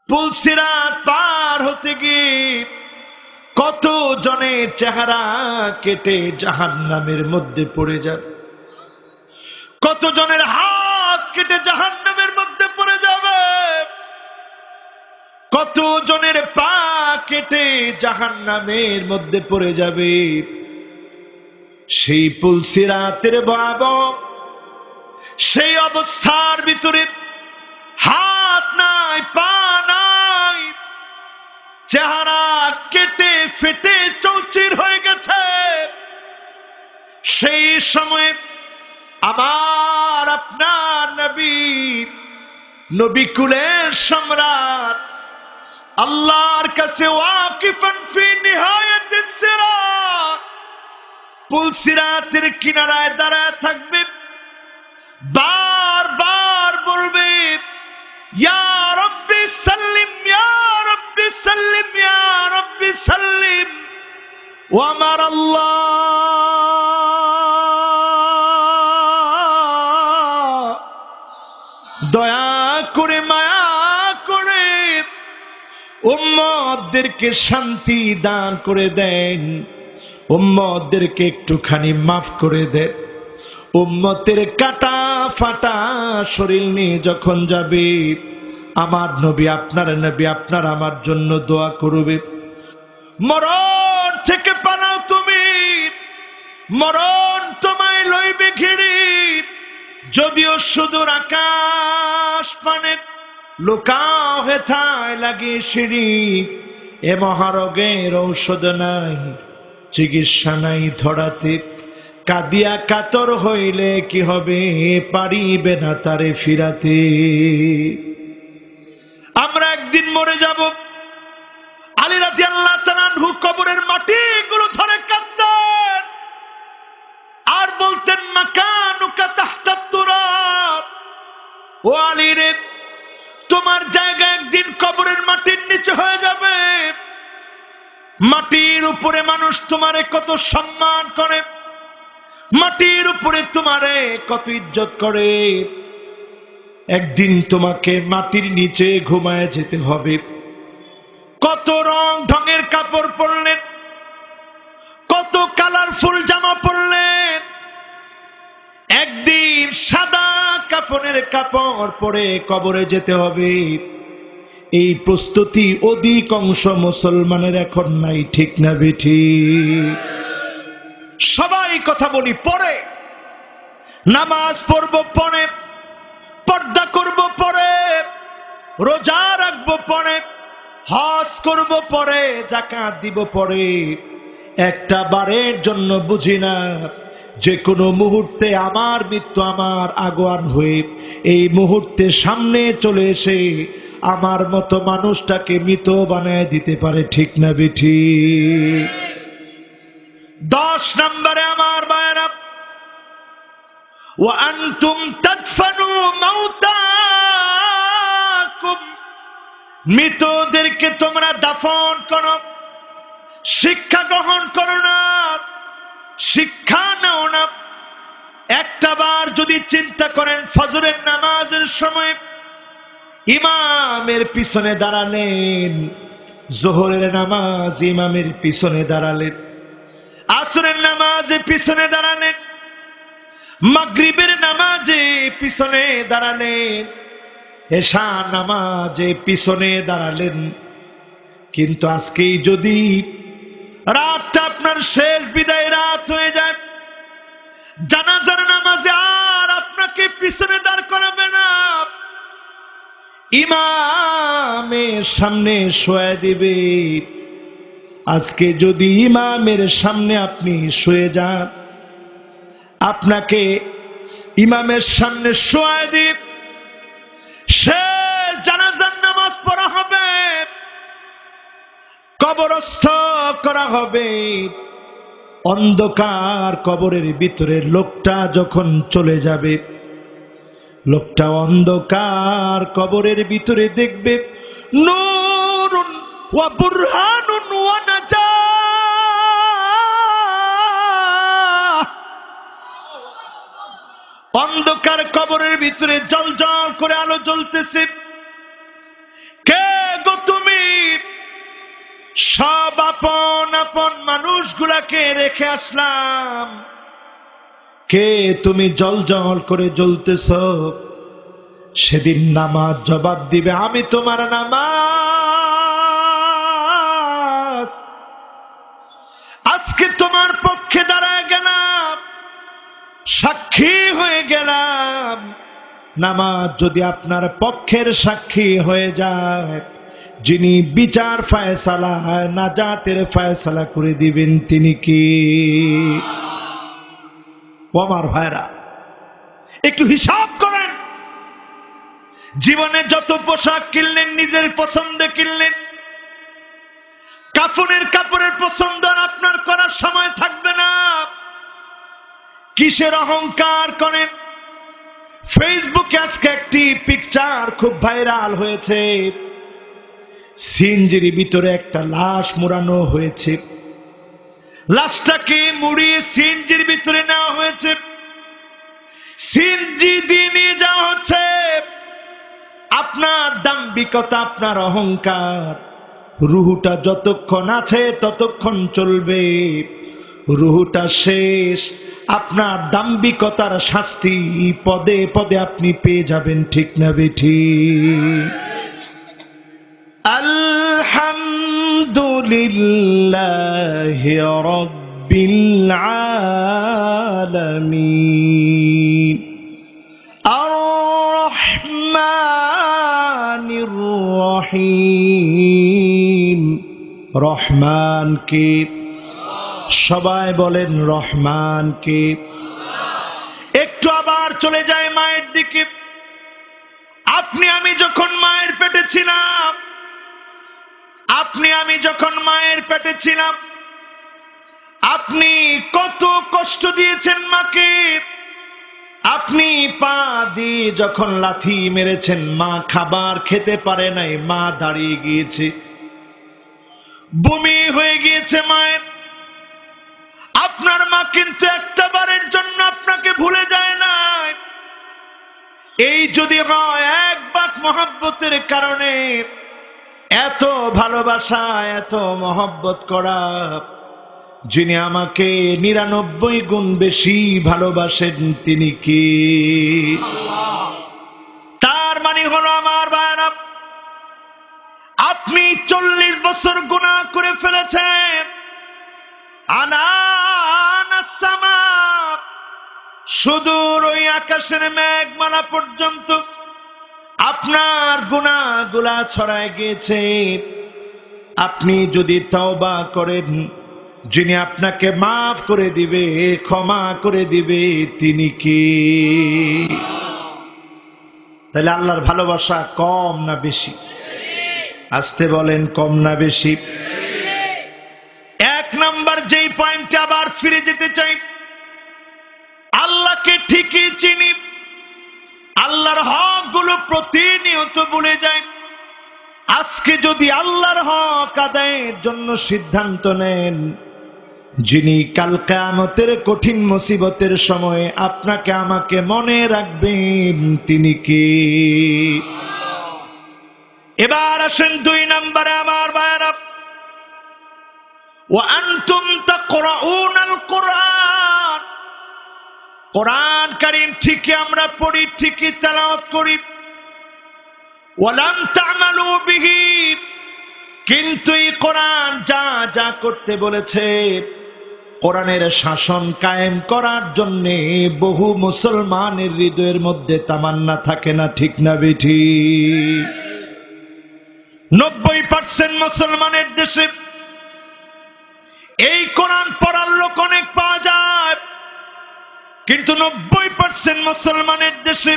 পুলসিরাত পার হতে গিয়ে কত জনের চেহারা কেটে জাহান্নামের মধ্যে পড়ে যাবে, কত জনের হাত কেটে জাহান্নামের মধ্যে পড়ে যাবে, কত জনের পা কেটে জাহান্নামের মধ্যে পড়ে যাবে। সেই পুলসিরাতের ভয়াবহ সেই অবস্থার ভিতরে হাত নাই, পা নাই, চেহারা কেটে ফেটে চৌচির হয়ে গেছে। সেই সময় আমার আপনার নবী, নবী কুলের সম্রাট, আল্লাহর কাছে ওয়াকিফান ফি নিহায়াতিস সিরাত, পুলসিরাতের কিনারায় দাঁড়ায় থাকবে, বারবার বলবে ইয়া রব্বি সাল্লিম, ইয়া রব্বি সাল্লিম, ইয়া রব্বি সাল্লিম। ও আমার আল্লাহ, দয়া করে মায়া করে উম্মতদেরকে শান্তি দান করে দেন, উম্মতদেরকে একটুখানি মাফ করে দেন। উম্মতের কাটা ফাটা শরীর নিয়ে যখন যাবে, আমার নবী আপনার আমার জন্য দোয়া করবে, মরণ থেকে পালাও তুমি, মরণ তোমায় লইবে ঘিরে। যদিও সুদূর আকাশ পানে লুকাও হেথায় লাগে সিঁড়ি, এ মহারোগের ঔষধ নাই, চিকিৎসা নাই ধরাতে। কাঁদিয়া কাতর হইলে কি হবে, পারিবে না তারে ফিরাতে। আমরা একদিন মরে যাব। আলী রাদিয়াল্লাহু তাআলা আনহু কবরের মাটিগুলো ধরে কাঁদতেন আর বলতেন মাকানুকা তাহতাত তুরাব, ও আলী রে, তোমার জায়গা একদিন কবরের মাটির নিচে হয়ে যাবে। মাটির উপরে মানুষ তোমারে কত সম্মান করে, মাটির উপরে তোমারে কত ইজ্জত করে, একদিন তোমাকে মাটির নিচে ঘুমায় যেতে হবে। কত রং ঢঙের কাপড় পরলেন, কত কালারফুল জামা পরলেন, একদিন সাদা কাফনের কাপড় পরে কবরে যেতে হবে। এই প্রস্তুতি অধিকাংশ মুসলমানের এখন নাই, ঠিক না বেঠিক? সবাই কথা বলি পরে, নামাজ পড়বো পরে, পর্দা করবো পরে, রোজা রাখবো পরে, হজ করবো পরে, যাকাত দিব পরে। একটা বারের জন্য বুঝি না যে কোনো মুহূর্তে আমার মৃত্যু আমার আগোয়ান হয়ে এই মুহূর্তে সামনে চলে এসে আমার মতো মানুষটাকে মৃত বানায় দিতে পারে, ঠিক না বেঠিক? 10 নম্বরে আমার ভাইরা, ওয়া আনতুম তাদফানু মাউতাকুম, মৃতদেরকে তোমরা দাফন করো, শিক্ষা গ্রহণ করো না, শিক্ষা নাও না। একটা বার যদি চিন্তা করেন, ফজরের নামাজের সময় ইমামের পিছনে দাঁড়ালেন, জোহরের নামাজ ইমামের পিছনে দাঁড়ালেন, আসরের নামাজে পিছনে দাঁড়ালেন, মাগরিবের নামাজে পিছনে দাঁড়ালেন, এশা নামাজে পিছনে দাঁড়ালেন। কিন্তু আজকেই যদি রাতটা আপনার শেষ বিদায় রাত হয়ে যায়, জানাজার নামাজে আর আপনাকে পিছনে দাঁড় করাবে না, ইমামের সামনে শোয়া দিবে। আজকে যদি ইমামের সামনে আপনি শুয়ে যান, আপনাকে ইমামের সামনে শোয়া দিব, শেষ জানাজার নামাজ পড়া হবে, কবরস্থ করা হবে। অন্ধকার কবরের ভিতরে লোকটা যখন চলে যাবে, লোকটা অন্ধকার কবরের ভিতরে দেখবে নূরুন ওয়া বুরহানুন ওয়া নাজাহ, অন্ধকার কবরের ভিতরে জলজল করে আলো জ্বলতেছে। কে সব আপন আপন মানুষগুলাকে রেখে আসলাম। কে তুমি জল করে জ্বলতেছ? সেদিন নামাজ জবাব দিবে, আমি তোমার নামাজ। আজকে তোমার পক্ষে দাঁড়ায় গেলাম, সাক্ষী হয়ে গেলাম। নামাজ যদি আপনার পক্ষের সাক্ষী হয়ে যায়, যিনি বিচার ফয়সালা নাজাতের ফয়সালা করে দিবেন তিনি কি? আমার ভাইরা, একটু হিসাব করেন। জীবনে যত পোশাক কিনলেন নিজের পছন্দে কিনলেন, কাপড়ের পছন্দ আপনার করার সময় থাকবে না। কিসের অহংকার করেন? ফেসবুকে আজকে একটি পিকচার খুব ভাইরাল হয়েছে। সিএনজির ভিতরে একটা লাশ মোড়ানো হয়েছে, লাশটাকে মুড়িয়ে সিএনজির ভিতরে নেওয়া হয়েছে, সিএনজি দিয়ে নিয়ে যাওয়া হচ্ছে। আপনার দাম্ভিকতা, আপনার অহংকার, রুহুটা যতক্ষণ আছে ততক্ষণ চলবে। রুহুটা শেষ, আপনার দাম্ভিকতার শাস্তি পদে পদে আপনি পেয়ে যাবেন, ঠিক না বেঠিক? আলহামদুলিল্লাহি রাব্বিল আলামিন আর রহমানির রহিম। রহমান কে? সবাই বলেন রহমান কে? একটু আবার চলে যায় মায়ের দিকে। আপনি আমি যখন মায়ের পেটে ছিলাম, আপনি কত কষ্ট দিয়েছেন মাকে। আপনি পা দিয়ে যখন লাথি মেরেছেন, মা খাবার খেতে পারে নাই, মা দাঁড়িয়ে গিয়েছে, বমি হয়ে গিয়েছে মায়ের। আপনার মা কিন্তু একটা বারের জন্য আপনাকে ভুলে যায় না। এই যদি হয় এক বাক মহব্বতের কারণে, এত ভালোবাসা, এত মহব্বত করা, যিনি আমাকে 99 গুণ বেশি ভালোবাসেন তিনি কি? তার মানে হলো আমার ভাইরা, আপনি 40 বছর গুনাহ করে ফেলেছেন। আনাসামা, সুদূর ওই আকাশের মেঘমালা পর্যন্ত আপনার গুনাহগুলা ছড়ায় গিয়েছে। আপনি যদি তওবা করেন, যিনি আপনাকে মাফ করে দিবে, ক্ষমা করে দিবে তিনি কি? তাহলে আল্লাহর ভালোবাসা কম না বেশি? আসতে বলেন, কম না বেশি? এক নাম্বার যেই পয়েন্টে আবার ফিরে যেতে চাই, আল্লাহকে ঠিকই চিনি, আল্লাহর হক গুলো প্রতিনিয়ত ভুলে যায়। আজকে যদি আল্লাহর হক আদায়ের জন্য সিদ্ধান্ত নেন, যিনি কাল কিয়ামতের কঠিন মুসিবতের সময় আপনাকে আমাকে মনে রাখবেন তিনি কি? এবার আসেন 2 নম্বরে আমার ভাইরা, ওয়া আনতুম তাকরাউনাল কুরআন। কোরআন কারীম ঠিকই আমরা পড়ি, ঠিকই তেলাওয়াত করি, ওয়ালাম তা'মালু বিহি, কিন্তু এই কোরআন যা যা করতে বলেছে, কোরআনের শাসন কায়েম করার জন্য বহু মুসলমানের হৃদয়ের মধ্যে তামান্না থাকে না, ঠিক না বেঠিক? 90% মুসলমানের দেশে এই কোরআন পড়ার লোক অনেক পাওয়া যায়, কিন্তু 90% মুসলমানের দেশে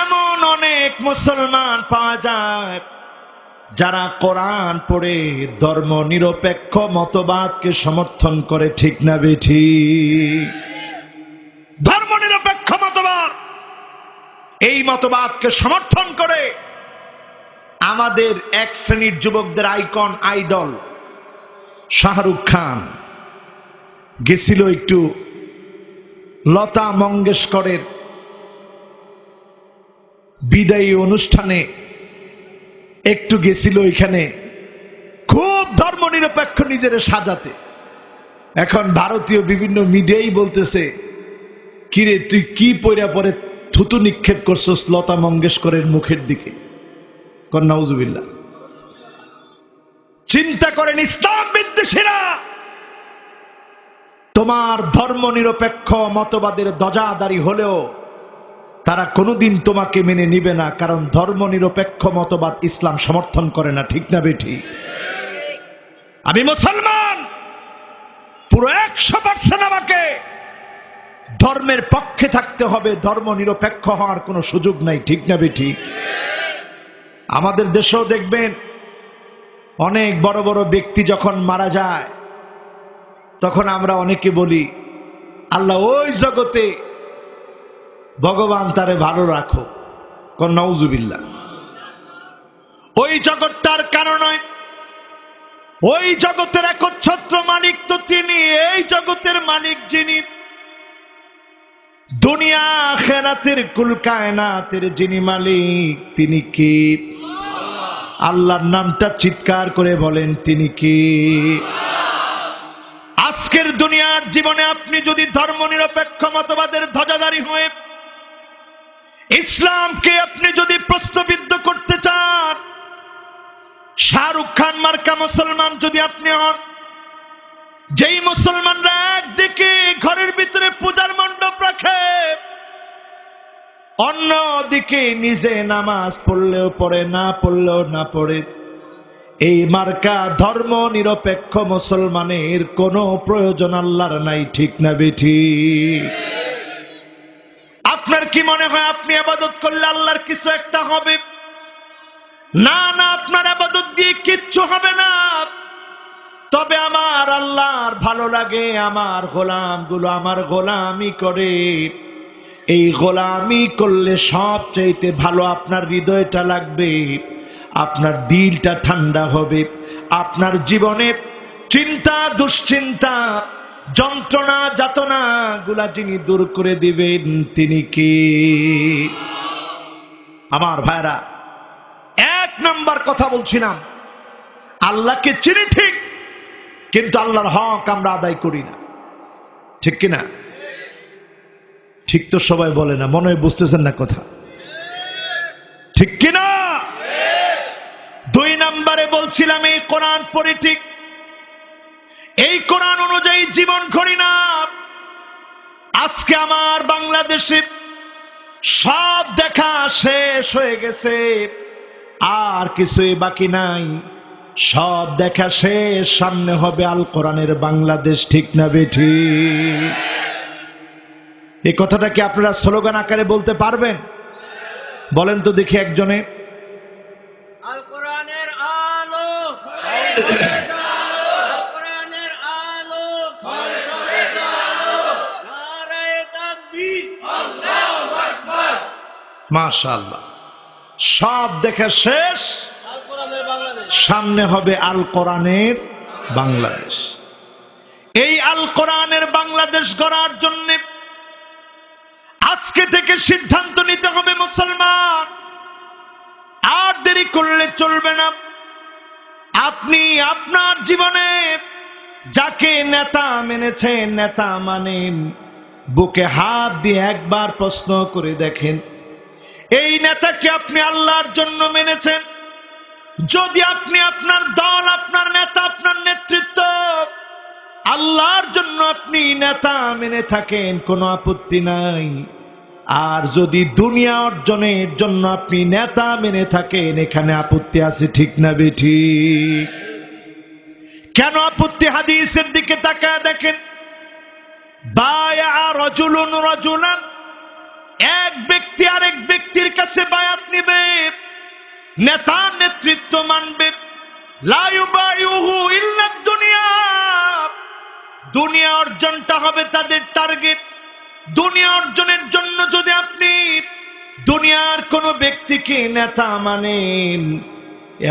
এমন অনেক মুসলমান পাওয়া যায় যারা কোরআন পড়ে ধর্ম নিরপেক্ষ মতবাদকে সমর্থন করে, ঠিক না বেঠিক? ধর্ম নিরপেক্ষ মতবাদ, এই মতবাদকে সমর্থন করে আমাদের এক শ্রেণীর যুবকদের আইকন, আইডল শাহরুখ খান গেছিল একটু লতা মঙ্গেশকরের বিদায়ী অনুষ্ঠানে, একটু গেছিল এখানে, খুব ধর্মনিরপেক্ষ নিজের সাজাতে। এখন ভারতীয় বিভিন্ন মিডিয়াই বলতেছে, কিরে তুই কি পয়রা পরে থুতু নিক্ষেপ করছস লতা মঙ্গেশকরের মুখের দিকে। নাউজুবিল্লাহ। চিন্তা করেন ইসলাম বিদ্বেষীরা তোমার ধর্মনিরপেক্ষ মতবাদের ধ্বজাধারী হলেও তারা কোনোদিন তোমাকে মেনে নিবে না, কারণ ধর্মনিরপেক্ষ মতবাদ ইসলাম সমর্থন করে না। ঠিক না বেঠিক? আমি মুসলমান, পুরো 100% আমাকে ধর্মের পক্ষে থাকতে হবে, ধর্মনিরপেক্ষ হওয়ার কোনো সুযোগ নাই। ঠিক না বেঠিক? আমাদের দেশেও দেখবেন অনেক বড় বড় ব্যক্তি যখন মারা যায় তখন আমরা অনেকে বলি, আল্লাহ ওই জগতে ভগবান তারে ভালো রাখো। নাউজুবিল্লাহ। ওই জগৎটার কারণ নয়, ওই জগতের একচ্ছত্র মালিক তো তিনি। এই জগতের মালিক যিনি, দুনিয়া আখিরাতের কুল কায়নাতের যিনি মালিক, তিনি কি? আল্লাহর নামটা চিৎকার করে বলেন, তিনি কি? আজকের দুনিয়ার জীবনে আপনি যদি ধর্মনিরপেক্ষ মতবাদের ধ্বজাধারী হয়ে ইসলামকে আপনি যদি প্রশ্নবিদ্ধ করতে চান, শাহরুখ খান মার্কা মুসলমান যদি আপনি হন, যেই মুসলমানরা একদিকে ঘরের ভিতরে পূজার মণ্ডপ রাখে, অন্যদিকে নিজে নামাজ পড়লেও পড়ে, না পড়লেও না পড়ে, এই মার্কা ধর্ম নিরপেক্ষ মুসলমানের কোনো প্রয়োজন আল্লাহর নাই। ঠিক না বেঠিক? আপনার কি মনে হয় আপনি ইবাদত করলে আল্লাহর কিছু একটা হবে? না না, আপনার ইবাদত দিয়ে কিচ্ছু হবে না। তবে আমার আল্লাহর ভালো লাগে আমার গোলামগুলো আমার গোলামি করে। এই গোলামি করলে সবচাইতে ভালো আপনার হৃদয়টা লাগবে, আপনার দিলটা ঠান্ডা হবে, আপনার জীবনে চিন্তা দুশ্চিন্তা যন্ত্রণা যাতনা গুলা যিনি দূর করে দিবেন তিনি কি? আমার ভাইরা, 1 নম্বর কথা বলছিলাম, আল্লাহকে চিনি ঠিক, কিন্তু আল্লাহর হক আমরা আদায় করি না। ঠিক কিনা? ঠিক তো সবাই বলে না, মনে হয় বুঝতেছেন না কথা। ঠিক কিনা? 2 নম্বরে বলছিলাম এই কোরআন পড়ি ঠিক, এই কোরআন অনুযায়ী জীবন করি না। আজকে আমার বাংলাদেশে সব দেখা শেষ হয়ে গেছে, আর কিছুই বাকি নাই, সব দেখা শেষ, সামনে হবে আল কোরআনের বাংলাদেশ। ঠিক না বেঠিক? এই কথাটা কি আপনারা স্লোগান আকারে বলতে পারবেন? বলেন তো দেখি একজনে। আল কোরআনের আলো, আল কোরআনের আলো, নারায়ে তাকবীর, আল্লাহু আকবার। মাশাআল্লাহ, সব দেখা শেষ, আল কোরআনের বাংলাদেশ, সামনে হবে আল কোরআনের বাংলাদেশ। এই আল কোরআনের বাংলাদেশ গড়ার জন্য আজকে থেকে সিদ্ধান্ত নিতে হবে মুসলমান, আর দেরি করলে চলবে না। আপনি আপনার জীবনে যাকে নেতা মেনেছেন, নেতা মানেন, বুকে হাত দিয়ে একবার প্রশ্ন করে দেখেন, এই নেতাকে আপনি আল্লাহর জন্য মেনেছেন? যদি আপনি আপনার দল, আপনার নেতা, আপনার নেতৃত্ব আল্লাহর জন্য আপনি নেতা মেনে থাকেন, কোনো আপত্তি নাই। আর যদি দুনিয়া অর্জনের জন্য আপনি নেতা মেনে থাকেন, এখানে আপত্তি আছে। ঠিক না বেঠিক? কেন আপত্তি? হাদিসের দিকে তাকায় দেখেন, বায়া রাজুলুন রাজুলান, এক ব্যক্তি আরেক ব্যক্তির কাছে বায়াত নিবে, নেতা নেতৃত্ব মানবে, লা ইউবাইউহু ইল্লা দুনিয়া, দুনিয়া অর্জনটা হবে তাদের টার্গেট। দুনিয়া অর্জনের জন্য যদি আপনি দুনিয়ার কোন ব্যক্তিকে নেতা মানেন,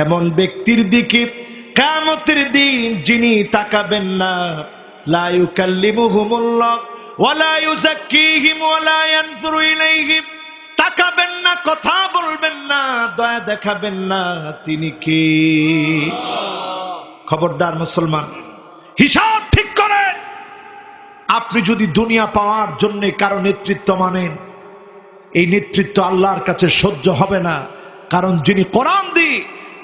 এমন ব্যক্তির দিকে কিয়ামতের দিন যিনি তাকাবেন না, লা ইউকাল্লিমুহুমুল্লাহ ওয়া লা ইউযাক্কিহিম ওয়া লা ইয়ানজুরু ইলাইহিম, তাকাবেন না, কথা বলবেন না, দয়া দেখাবেন না, তিনি কে? খবরদার মুসলমান, হিসাব ঠিক করেন। আপনি যদি দুনিয়া পাওয়ার জন্য কারো নেতৃত্ব মানেন, এই নেতৃত্ব আল্লাহর কাছে সহ্য হবে না। কারণ যিনি কোরআন দিয়ে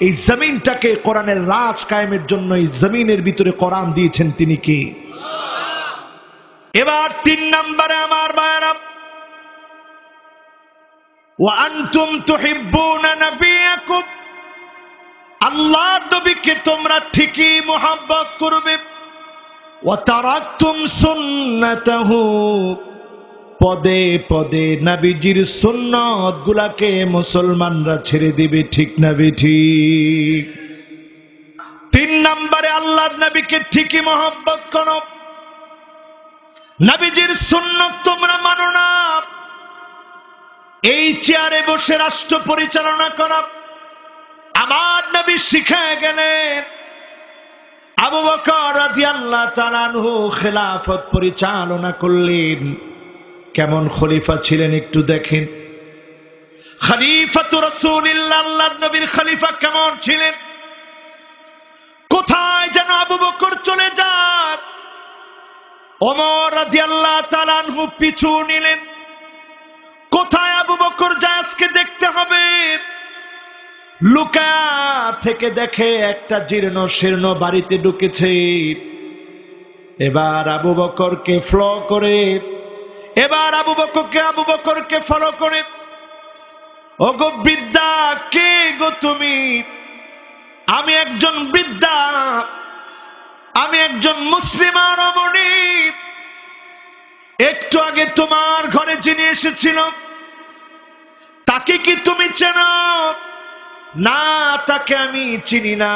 এই জমিনটাকে কোরআনের রাজ কায়েমের জন্য এই জমিনের ভিতরে কোরআন দিয়েছেন, তিনি কি? এবার 3 নম্বরে আমার ভাইরা, ওয়া আনতুম তুহিব্বুনা নাবিয়াকুম, আল্লাহর নবীকে তোমরা ঠিকই মোহাব্বত করবে। ওয়া তারাকতুম সুন্নাতাহু, পদে পদে নবীজির সুন্নাত গুলাকে মুসলমানরা ছেড়ে দিবে, ঠিক না ঠিক? 3 নম্বরে আল্লাহর নবীকে ঠিকই মোহাব্বত করো, নবীজির সুন্নাত তোমরা মানো না। এই চেয়ারে বসে রাষ্ট্র পরিচালনা করা আমার নবী শিখায় গেলেন। আবু বকর রাদিয়াল্লাহু তাআলা আনহু খেলাফত পরিচালনা করলেন। কেমন খলিফা ছিলেন একটু দেখেন। খলিফাতুর রাসূলুল্লাহ, আল্লাহর নবীর খলিফা কেমন ছিলেন? কোথায় যেন আবু বকর চলে যায়, ওমর রাদিয়াল্লাহু তাআলা আনহু পিছু নিলেন। কোথায় আবু বকর যায় আজকে দেখতে হবে। লুকা থেকে দেখে একটা জীর্ণ শীর্ণ বাড়িতে ঢুকেছে। এবার আবু বকরকে ফলো করে, আবু বকরকে ফলো করে, ওগো বৃদ্ধা, কে গো তুমি? আমি একজন বৃদ্ধা, আমি একজন মুসলিমা রমণী। একটু আগে তোমার ঘরে যিনি এসেছিল তাকে কি তুমি চেনো? না, তাকে আমি চিনি না,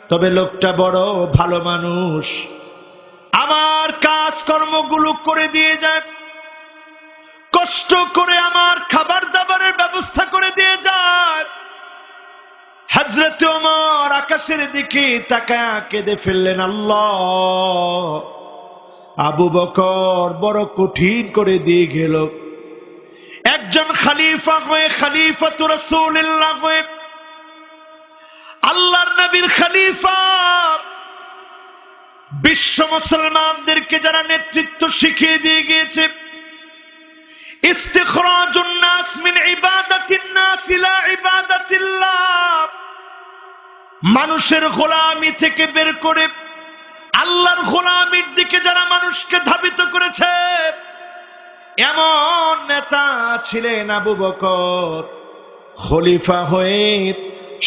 তবে লোকটা বড় ভালো মানুষ, আমার কাজকর্মগুলো করে দিয়ে যায়, কষ্ট করে আমার খাবার দাবারের ব্যবস্থা করে দিয়ে যায়। হযরত ওমর আকাশের দিকে তাকায় কেঁদে ফেললেন। আল্লাহ, আবু বকর বড় কঠিন করে দিয়ে গেল। একজন খলিফা হয়ে, খলিফাতুর রাসূলুল্লাহ হয়ে, আল্লাহর নবীর খলিফা, বিশ্ব মুসলমানদেরকে যারা নেতৃত্ব শিখিয়ে দিয়ে গিয়েছে, ইস্তিখরাজুন নাস মিন ইবাদাতিন নাস ইলা ইবাদাতিল্লাহ, মানুষের গোলামি থেকে বের করে আল্লাহর গোলামির দিকে যারা মানুষকে ধাবিত করেছে, এমন নেতা ছিলেন আবু বকর। খলিফা হয়ে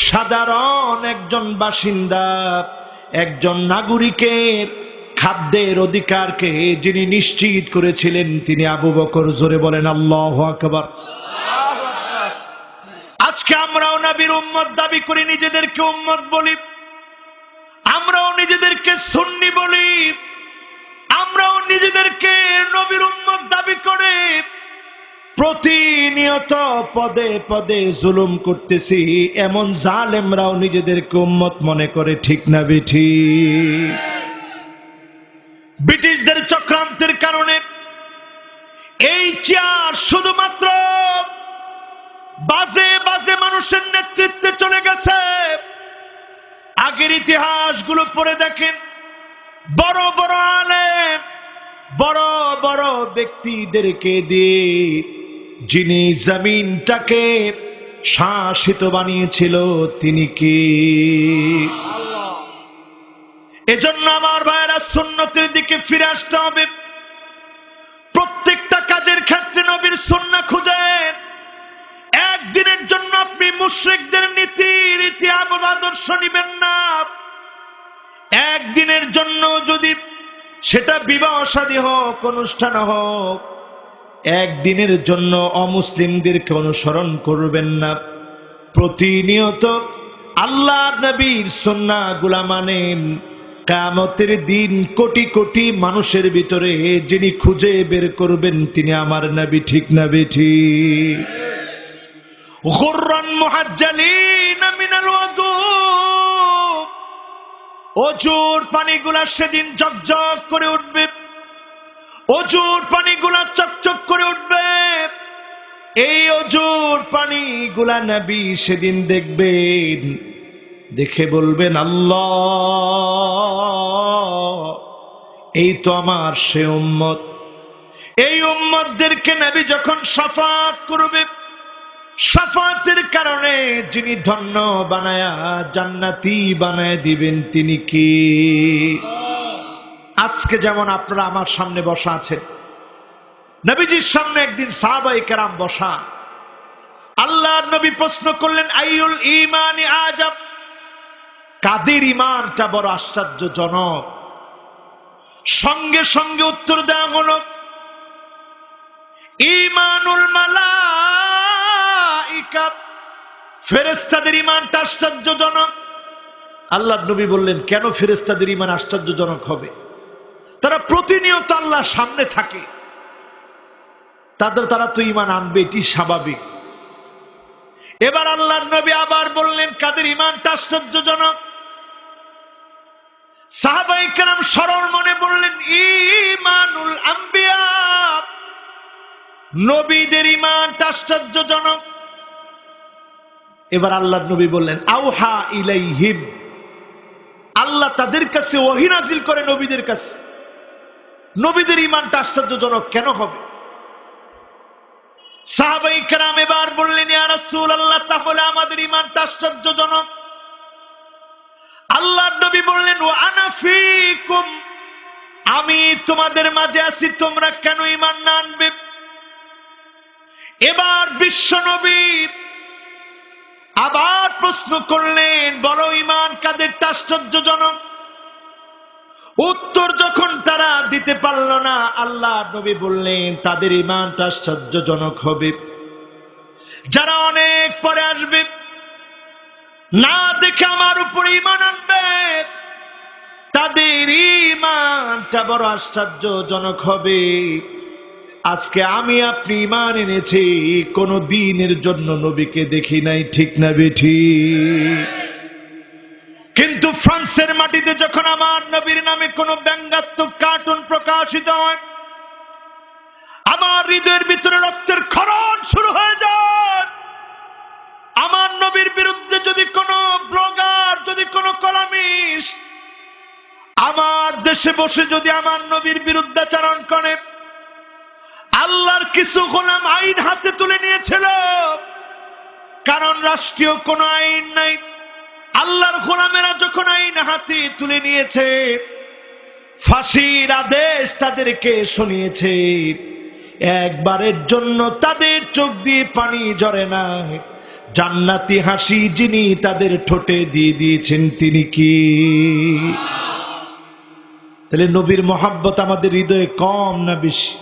সাধারণ একজন বাসিন্দা, একজন নাগরিকের খাদ্যের অধিকারকে যিনি নিশ্চিত করেছিলেন তিনি আবু বকর। জোরে বলেন আল্লাহু আকবার। আজকে আমরাও নবীর উম্মত দাবি করি, নিজেদেরকে উম্মত বলি, আমরাও নিজেদেরকে সুন্নি বলি, আমরাও নিজেদেরকে নবীর উম্মত দাবি করে প্রতিনিয়ত পদে পদে জুলুম করতেছি। এমন জালেমরাও নিজেদেরকে উম্মত মনে করে, ঠিক না বেঠিক? ব্রিটিশদের চক্রান্তের কারণে এই চেয়ার শুধুমাত্র বাজে বাজে মানুষের নেতৃত্বে চলে গেছে। আগের ইতিহাসগুলো পড়ে দেখেন, বড় বড় আলেম, বড় বড় ব্যক্তিদেরকে দিয়ে যিনি জমিনটাকে শাসিত বানিয়েছিল তিনি কি? এজন্য আমার ভাইয়েরা, সুন্নতের দিকে ফিরে আসতে হবে। প্রত্যেকটা কাজের ক্ষেত্রে নবীর সুন্নাহ খুঁজেন। একদিনের জন্য আপনি মুশরিকদের নীতি রীতি আদর্শ নিবেন না। একদিনের জন্য যদি সেটা বিবাহ শাদী হোক, অনুষ্ঠান হোক, একদিনের জন্য অমুসলিমদেরকে অনুসরণ করবেন না। প্রতিনিয়ত আল্লাহর নবীর সুন্নাহগুলা মানেন। কিয়ামতের দিন কোটি কোটি মানুষের ভিতরে যিনি খুঁজে বের করবেন তিনি আমার নবী, ঠিক না বেঠিক? গুররান মুহাজ্জালিন মিনাল ওয়াদু, অজুর পানিগুলা সেদিন ঝকঝক করে উঠবে, অজুর পানিগুলা চকচক করে উঠবে। এই অজুর পানিগুলা নবী সেদিন দেখবেন দেখে বলবেন আল্লাহ, এই তো আমার সে উম্মত। এই উম্মতদেরকে নবী যখন শাফাত করবে, শাফাতের কারণে যিনি ধন্য বানায়া জান্নাতি বানায় দিবেন তিনি কি? আজকে যেমন আপনারা আমার সামনে বসা আছেন, নবীজির সামনে একদিন সাহাবায়ে কেরাম বসা। আল্লাহর নবী প্রশ্ন করলেন, আইয়ুল ঈমানি আজাব, কাদের ঈমানটা বড় আশ্চর্যজনক? সঙ্গে সঙ্গে উত্তর দেওয়া হলো, ঈমানুল মালাইকা, ফেরেশতাদের ঈমানটা আশ্চর্যজনক। আল্লাহর নবী বললেন, কেন ফেরেশতাদের ঈমান আশ্চর্যজনক হবে? তারা প্রতিনিয়ত আল্লাহর সামনে থাকে, তারা তো ঈমান আনবে, এটি স্বাভাবিক। এবার আল্লাহর নবী আবার বললেন, কাদের ঈমানটা আশ্চর্যজনক? সাহাবায়ে কেরাম সরল মনে বললেন, ঈমানুল আম্বিয়া, নবীদের ঈমানটা আশ্চর্যজনক। এবার আল্লাহর নবী বললেন, আওহা ইলাইহিম, আল্লাহ তাদের কাছে ওহী নাজিল করে নবীদের কাছে, নবীদের ঈমানটা আশ্চর্যজনক কেন হবে? সাহাবায়ে কেরাম এবার বললেন, ইয়া রাসূলুল্লাহ, তাহলে আমাদের ঈমানটা আশ্চর্যজনক। আল্লাহর নবী বললেন, ওয়া আনা ফীকুম, আমি তোমাদের মাঝে আছি, তোমরা কেন ঈমান না আনবে? এবার বিশ্ব নবী আবার প্রশ্ন করলেন, বড় ঈমান কাদেরটা আশ্চর্যজনক? উত্তর যখন তারা দিতে পারল না, আল্লাহর নবী বললেন, তাদের ঈমানটা আশ্চর্যজনক হবে যারা অনেক পরে আসবে, না দেখে আমার উপর ঈমান আনবে, তাদের ঈমানটা বড় আশ্চর্যজনক হবে। আজকে আমি আপনি ঈমান এনেছি, কোন দিনের জন্য নবীকে দেখি নাই, ঠিক না বেঠিক? কিন্তু ফ্রান্সের মাটিতে যখন আমার নবীর নামে কোন ব্যঙ্গাত্মক কার্টুন প্রকাশিত হয়, আমার হৃদয়ের ভিতরে রক্তের ক্ষরণ শুরু হয়ে যায়। আমার নবীর বিরুদ্ধে যদি কোনো ব্লগার, যদি কোনো কলামিস্ট আমার দেশে বসে যদি আমার নবীর বিরুদ্ধাচরণ করে, আল্লাহর কিছু গোলাম আইন হাতে তুলে নিয়েছিল, কারণ রাষ্ট্রীয় কোনো আইন নাই। আল্লাহর গোলামেরা যখন আইন হাতে তুলে নিয়েছে, ফাঁসির আদেশ তাদেরকে শুনিয়েছে, একবারের জন্য তাদের চোখ দিয়ে পানি ঝরে না। জান্নাতি হাসি যিনি তাদের ঠোঁটে দিয়ে দিয়েছেন তিনি কি? তাহলে নবীর মহাব্বত আমাদের হৃদয়ে কম না বেশি?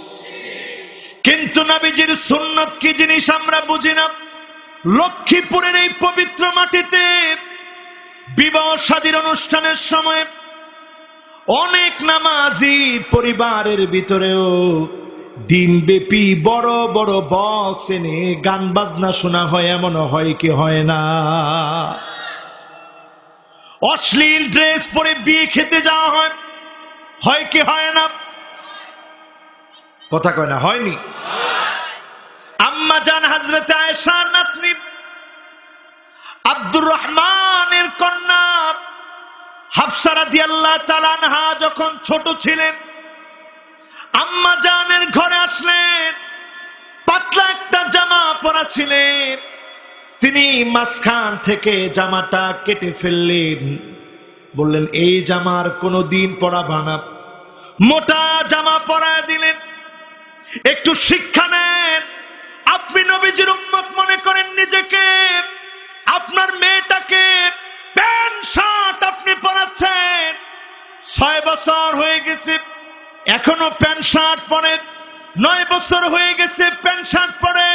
কিন্তু নবীজির সুন্নত কি জিনিস আমরা বুঝি না। লক্ষ্মীপুরের এই পবিত্র মাটিতে বিবাহ শাদীর অনুষ্ঠানের সময় অনেক নামাজি পরিবারের ভিতরেও দিনব্যাপী বড় বড় বক্স এনে গান বাজনা শোনা হয়, এমন হয় কি হয় না? অশ্লীল ড্রেস পরে বিয়ে খেতে যাওয়া হয় কি হয় না? কথা কয় না, হয়নি? আম্মা জান হযরত আয়েশা নাতনি আব্দুর রহমানের কন্যা হাফসা রাদিয়াল্লাহু তাআলা আনহা যখন ছোট ছিলেন, আম্মা জানের ঘরে আসলেন, পাতলা একটা জামা পরা ছিলেন, তিনি মাঝখান থেকে জামাটা কেটে ফেললেন, বললেন এই জামার কোনোদিন পরাবা না, মোটা জামা পরায় দিলেন। একটু শিক্ষা নেন। আপনি নবীজির উম্মত মনে করেন নিজেকে, আপনার মেয়েটাকে প্যান্ট শার্ট আপনি পরাচ্ছেন, 6 বছর হয়ে গেছে এখনো প্যান্ট শার্ট পরে, 9 বছর হয়ে গেছে প্যান্ট শার্ট পরে,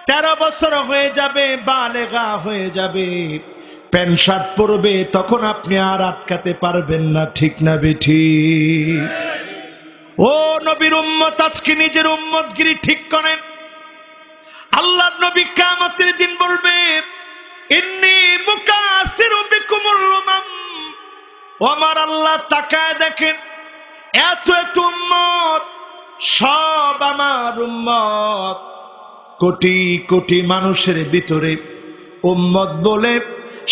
13 বছর হয়ে যাবে, বালেগা হয়ে যাবে, প্যান্ট শার্ট পরবে, তখন আপনি আর আটকাতে পারবেন না, ঠিক না বেঠিক? ও নবীর উম্মত, আজকে নিজের উম্মতগিরি ঠিক করেন। আল্লাহর নবী কিয়ামতের দিন বলবে, ইন্নী মুকাসিরু বিকুমুল উমাম। ও আমার আল্লাহ, তাকায় দেখেন, এত এত উম্মত, সব আমার উম্মত, কোটি কোটি মানুষের ভিতরে উম্মত বলে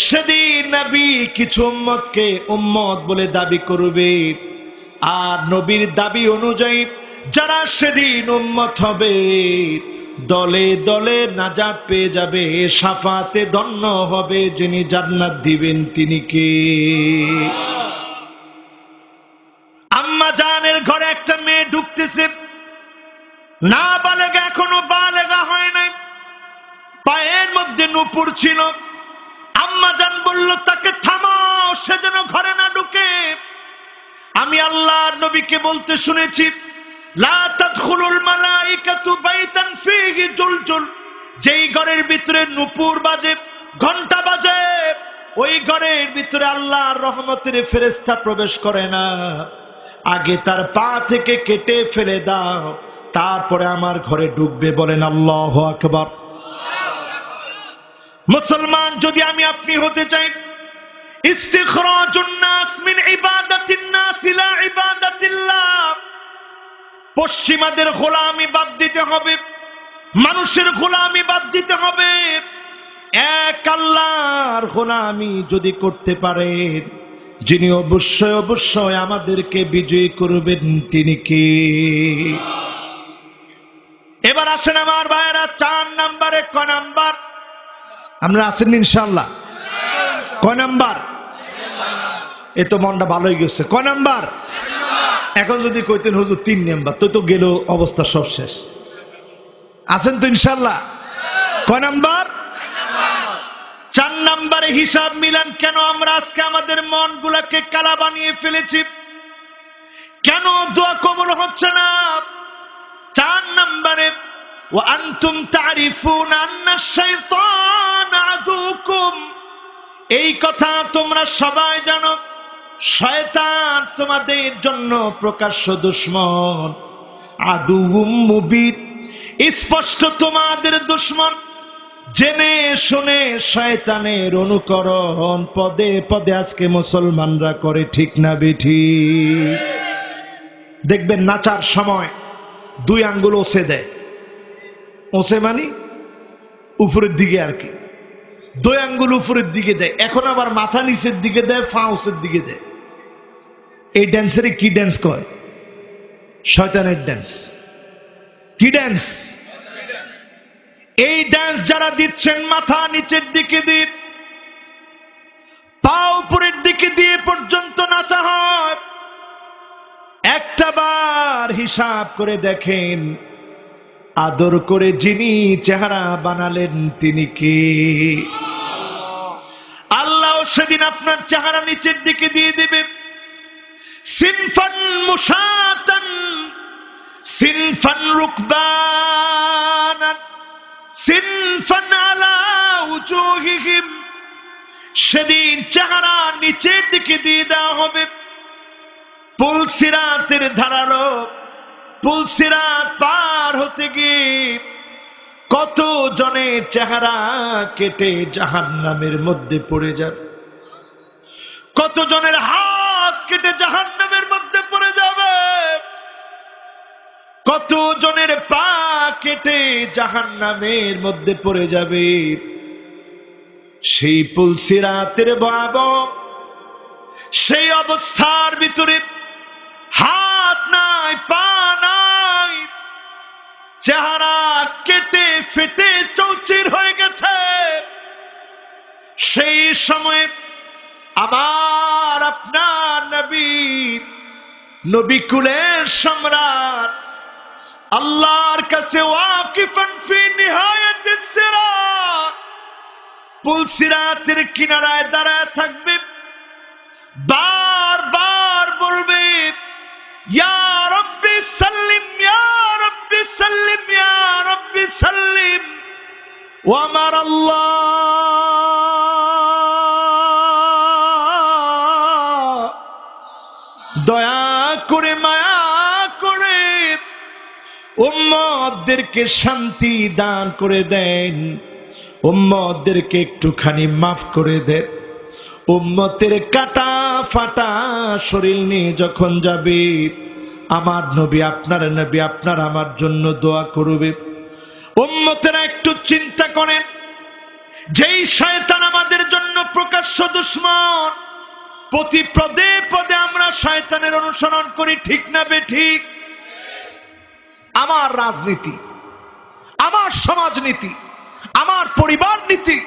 সেদিন নবী কিছু উম্মতকে উম্মত বলে দাবি করবে, আর নবীর দাবি অনুযায়ী যারা সেদিন উম্মত হবে দলে দলে নাজাত পেয়ে যাবে, শাফাতে ধন্য হবে। যিনি জান্নাত দিবেন তিনি কে? আম্মা জানের ঘরে একটা মেয়ে ঢুকতেছে, না বালেগা, এখনো বালেগা হয় নাই, পায়ের মধ্যে নূপুর ছিল। আম্মা জান বলল তাকে থামাও, সে যেন ঘরে না ঢুকে। আমি আল্লাহর নবীকে বলতে শুনেছি, লা তাদখুলুল মালাইকাতু বাইতান ফীহি জুলজুল, যেই ঘরের ভিতরে নূপুর বাজে, ঘন্টা বাজে, ওই ঘরের ভিতরে আল্লাহর রহমতের ফেরেশতা প্রবেশ করে না। আগে তার পা থেকে কেটে ফেলে দাও, তারপরে আমার ঘরে ঢুকবে। বলেন আল্লাহু আকবার। মুসলমান যদি আমি আপনি হতে চাই, ইস্তিখরাজুন নাস মিন ইবাদাতিন নাস ইলা ইবাদাতিল্লাহ, পশ্চিমাদের গোলামি বাদ দিতে হবে, মানুষের গোলামি বাদ দিতে হবে। এক আল্লাহর গোলামি যদি করতে পারেন, যিনি অবশ্যই অবশ্যই আমাদেরকে বিজয়ী করবেন, তিনি কে? এবার আসেন আমার ভাইয়েরা, 4 নম্বরে কয় নাম্বার? আমরা আছেন ইনশাআল্লাহ? কয় নাম্বার? এ তো মনটা ভালোই গেছে। কয় নাম্বার? এখন যদি কইতেন হুজুর 3 নাম্বার, তো গেল, অবস্থা সব শেষ। আছেন তো ইনশাআল্লাহ? কয় নাম্বার? 4 নম্বরে হিসাব মিলান। কেন আমরা আজকে আমাদের মনগুলাকে কালা বানিয়ে ফেলেছি? কেন দোয়া কবুল হচ্ছে না? 4 নম্বরে, ওয়া আনতুম তারিফুনা আন্না শাইতান আদুকুম, এই কথা তোমরা সবাই জানো, শয়তান তোমাদের জন্য প্রকাশ্য দুশমন। আদুউম মুবিন, স্পষ্ট তোমাদের দুশমন। জেনে শুনে শয়তানের অনুকরণ পদে পদে আজকে মুসলমানরা করে, ঠিক না বেঠিক? দেখবেন নাচার সময় 2 আঙ্গুল ওসে দেয়, ওসে মানে উপরের দিকে আর কি, 2 আঙ্গুল উপরের দিকে দেয়। এখন আবার মাথা নিচের দিকে দেয়, ফাউসের দিকে দেয়। এই ড্যান্সের কি ড্যান্স কয়? শয়তানের ড্যান্স। কি ড্যান্স? এই ড্যান্স যারা দিচ্ছেন, মাথা নিচের দিকে দিয়ে, পা উপরের দিকে দিয়ে পর্যন্ত নাচা হয়। একটা বার হিসাব করে দেখেন, আদর করে যিনি চেহারা বানালেন তিনি কে? আল্লাহ সেদিন আপনার চেহারা নিচের দিকে দিয়ে দেবে। সিনফান মুশাতান, সিনফান রুকবানান, সিনফান আলা উজুহিহিম, সেদিন চেহারা নিচের দিকে দিয়ে দেওয়া হবে। পুলসিরাতের ধারালো, পুলসিরাত পার হতে গিয়ে কত জনের চেহারা কেটে জাহান্নামের মধ্যে পড়ে যাবে, কত জনের হাত কেটে জাহান্নামের মধ্যে পড়ে যাবে, কত জনের পা কেটে জাহান্নামের মধ্যে পড়ে যাবে। সেই পুলসিরাতের ভয়াবহ সেই অবস্থার ভিতরে হাত নাই, পা নাই, চেহারা কেটে ফেটে চৌচির হয়ে গেছে। সেই সময় আমার আপনার নবী, নবী কুলের সম্রাট, আল্লাহর কাছে ওয়াকিফান ফি নিহায়াতিস সিরাত, পুলসিরাতের কিনারায় দাঁড়ায় থাকবে, বারবার বলবে, ইয়া রাব্বি সাল্লিম, ইয়া রাব্বি সাল্লিম, ইয়া রাব্বি সাল্লিম। ও আমার আল্লাহ, দয়া করে মায়া করে উম্মতদেরকে শান্তি দান করে দেন, উম্মতদেরকে একটুখানি মাফ করে দেন। উম্মতের কাটা ফাটা শরীর নিয়ে যখন যাবে, আমার নবী, আপনার নবী, আপনার আমার জন্য দোয়া করবে। উম্মতেরা একটু চিন্তা করেন, যেই শয়তান আমাদের জন্য প্রকাশ্য দুশমন, প্রতি পদে পদে আমরা শয়তানের অনুসরণ করি, ঠিক না বেঠিক? আমার রাজনীতি, আমার সমাজনীতি, আমার পরিবার নীতি,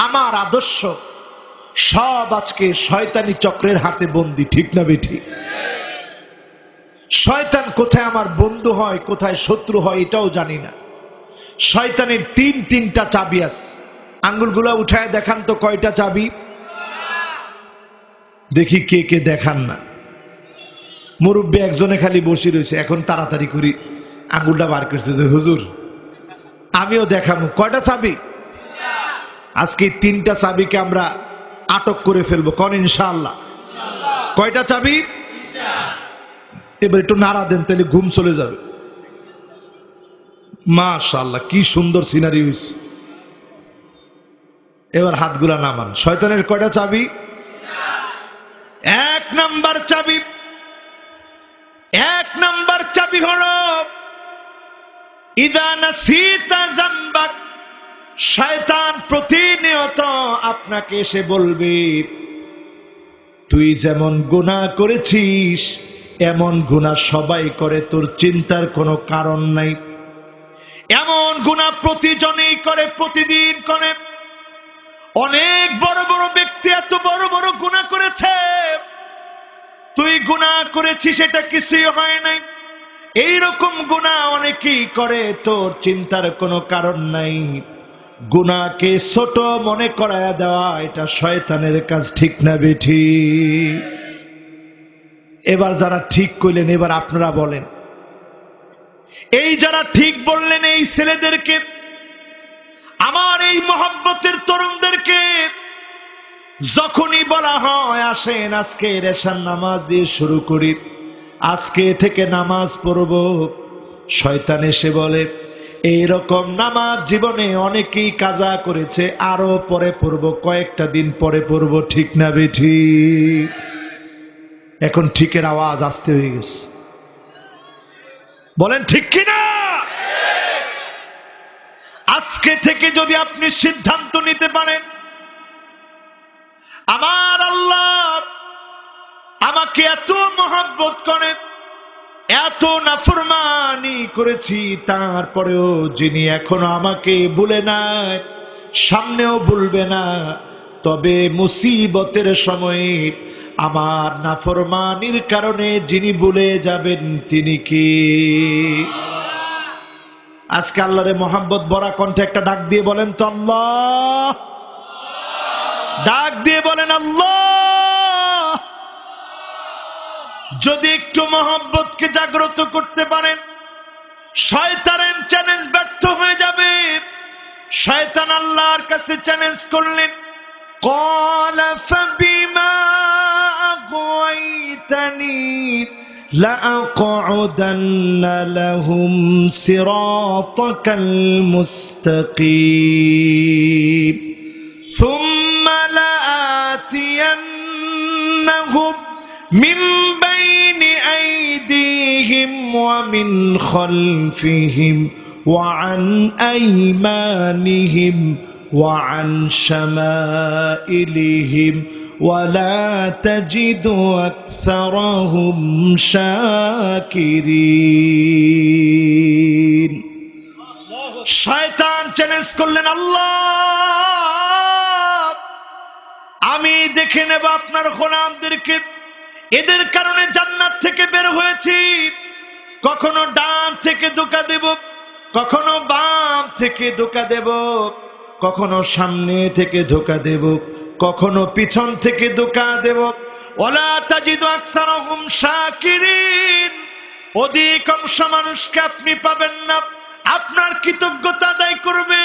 আমার আদর্শ সব আজকে শয়তানি চক্রের হাতে বন্দী, ঠিক না বেঠিক? শয়তান কোথায় আমার বন্ধু হয়, কোথায় শত্রু হয় এটাও জানি না। শয়তানের তিনটা চাবি আছে। আঙ্গুলগুলা উঠায় দেখান তো কয়টা চাবি, দেখি কে কে দেখান না। মুরব্বী একজনে খালি বসে রয়েছে, এখন তাড়াতাড়ি করি আঙ্গুলটা বার করছে যে হুজুর আমিও দেখাবো। কয়টা চাবি? আজকে তিনটা চাবিকে আমরা আটক করে ফেলবো, কোন ইনশাআল্লাহ? কয়টা চাবি? এবার একটু নাড়া দেন, তাহলে ঘুম চলে যাবে। মাশাআল্লাহ, কি সুন্দর সিনারি হয়েছে। এবার হাতগুলা নামান। শয়তানের কয়টা চাবি? এক নাম্বার চাবি, এক নাম্বার চাবি হলো ইদা নাসিতা যামবাক। শয়তান প্রতিনিয়ত আপনাকে এসে বলবে, তুই যেমন গুনাহ করেছিস এমন গুনাহ সবাই করে, তোর চিন্তার কোনো কারণ নাই। এমন গুনাহ প্রতিজনেই করে, প্রতিদিন করে। অনেক বড় বড় ব্যক্তি এত বড় বড় গুনাহ করেছে, তুই গুনাহ করেছিস এটা কিছুই হয় নাই। এইরকম গুনাহ অনেকেই করে, তোর চিন্তার কোনো কারণ নাই। গুনাহকে ছোট মনে করায়া দেওয়া এটা শয়তানের কাজ, ঠিক না বেঠিক? এবার যারা ঠিক কইলেন এবার আপনারা বলেন, এই যারা ঠিক বললেন এই ছেলেদেরকে, আমার এই মহব্বতের তরুণদেরকে যখনই বলা হয় আসেন আজকে রেশান নামাজ দিয়ে শুরু করি, আজকে থেকে নামাজ পড়ব, শয়তান এসে বলে এইরকম নামাজ জীবনে অনেকেই কাজা করেছে, আরো পরে পড়ব, কয়েকটা দিন পরে পড়ব, ঠিক না বেঠিক? এখন ঠিকের আওয়াজ আসতে হয়ে গেছে, বলেন ঠিক কিনা? আজকে থেকে যদি আপনি সিদ্ধান্ত নিতে পারেন আমার আল্লাহ আমাকে এত মহব্বত করে, এত নাফরমানি করেছি, তারপরেও যিনি এখনো আমাকে ভুলে নাই, সামনেও ভুলবে না, তবে মুসিবতের সময়ে আমার নাফরমানির কারণে যিনি ভুলে যাবেন তিনি কি? আজকে আল্লাহরে মোহাম্মত ভরা কণ্ঠে একটা ডাক দিয়ে বলেন তো আল্লাহ, ডাক দিয়ে বলেন আল্লাহ। যদি একটু মোহাম্মতকে জাগ্রত করতে পারেন, শয়তানের চ্যালেঞ্জ ব্যর্থ হয়ে যাবে। শয়তান আল্লাহর কাছে চ্যালেঞ্জ করলেন, ক্বালা ফাবিমা আগাওয়াইতানি লাআকউদান্না লাহুম সিরাতাকাল মুস্তাকিম সুম্মা লাআতিয়ান্নাহুম মিন বাইনি আইদিহিম ওয়া মিন খালফিহিম ওয়া আন আইমানিহিম ওয়া আন শামাইলিহিম ওয়ালা তাজিদু আকসারাহুম শাকিরিন। শয়তান চ্যালেঞ্জ করলেন, আল্লাহ আমি দেখে নেব আপনার গোলামদেরকে, এদের কারণে জান্নাত থেকে বের হয়েছি, কখনো ডান থেকে ধোঁকা দেব, কখনো বাম থেকে ধোঁকা দেব, কখনো সামনে থেকে ধোঁকা দেব, কখনো পিছন থেকে ধোঁকা দেব। ওয়ালা তাজিদু আকসারাহুম শাকিরিন। অধিকাংশ মানুষকে আপনি পাবেন না আপনার কৃতজ্ঞতা আদায় করবে।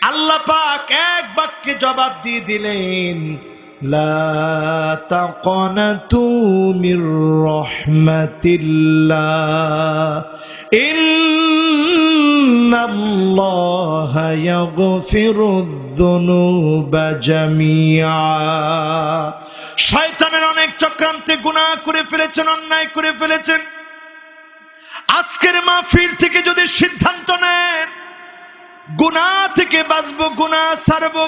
আল্লাহ পাক এক বাক্যে জবাব দিয়ে দিলেন, লা তাকনাতু মির রাহমাতিল্লাহ ইন্নাল্লাহা ইয়াগফিরুয-যুনুবা জামিআ। শয়তানের অনেক চক্রান্তে গুনাহ করে ফেলেছেন, অন্যায় করে ফেলেছেন। আজকের মাহফিল থেকে যদি সিদ্ধান্ত নেন গুনাহ থেকে বাঁচবো, গুনাহ ছাড়বো,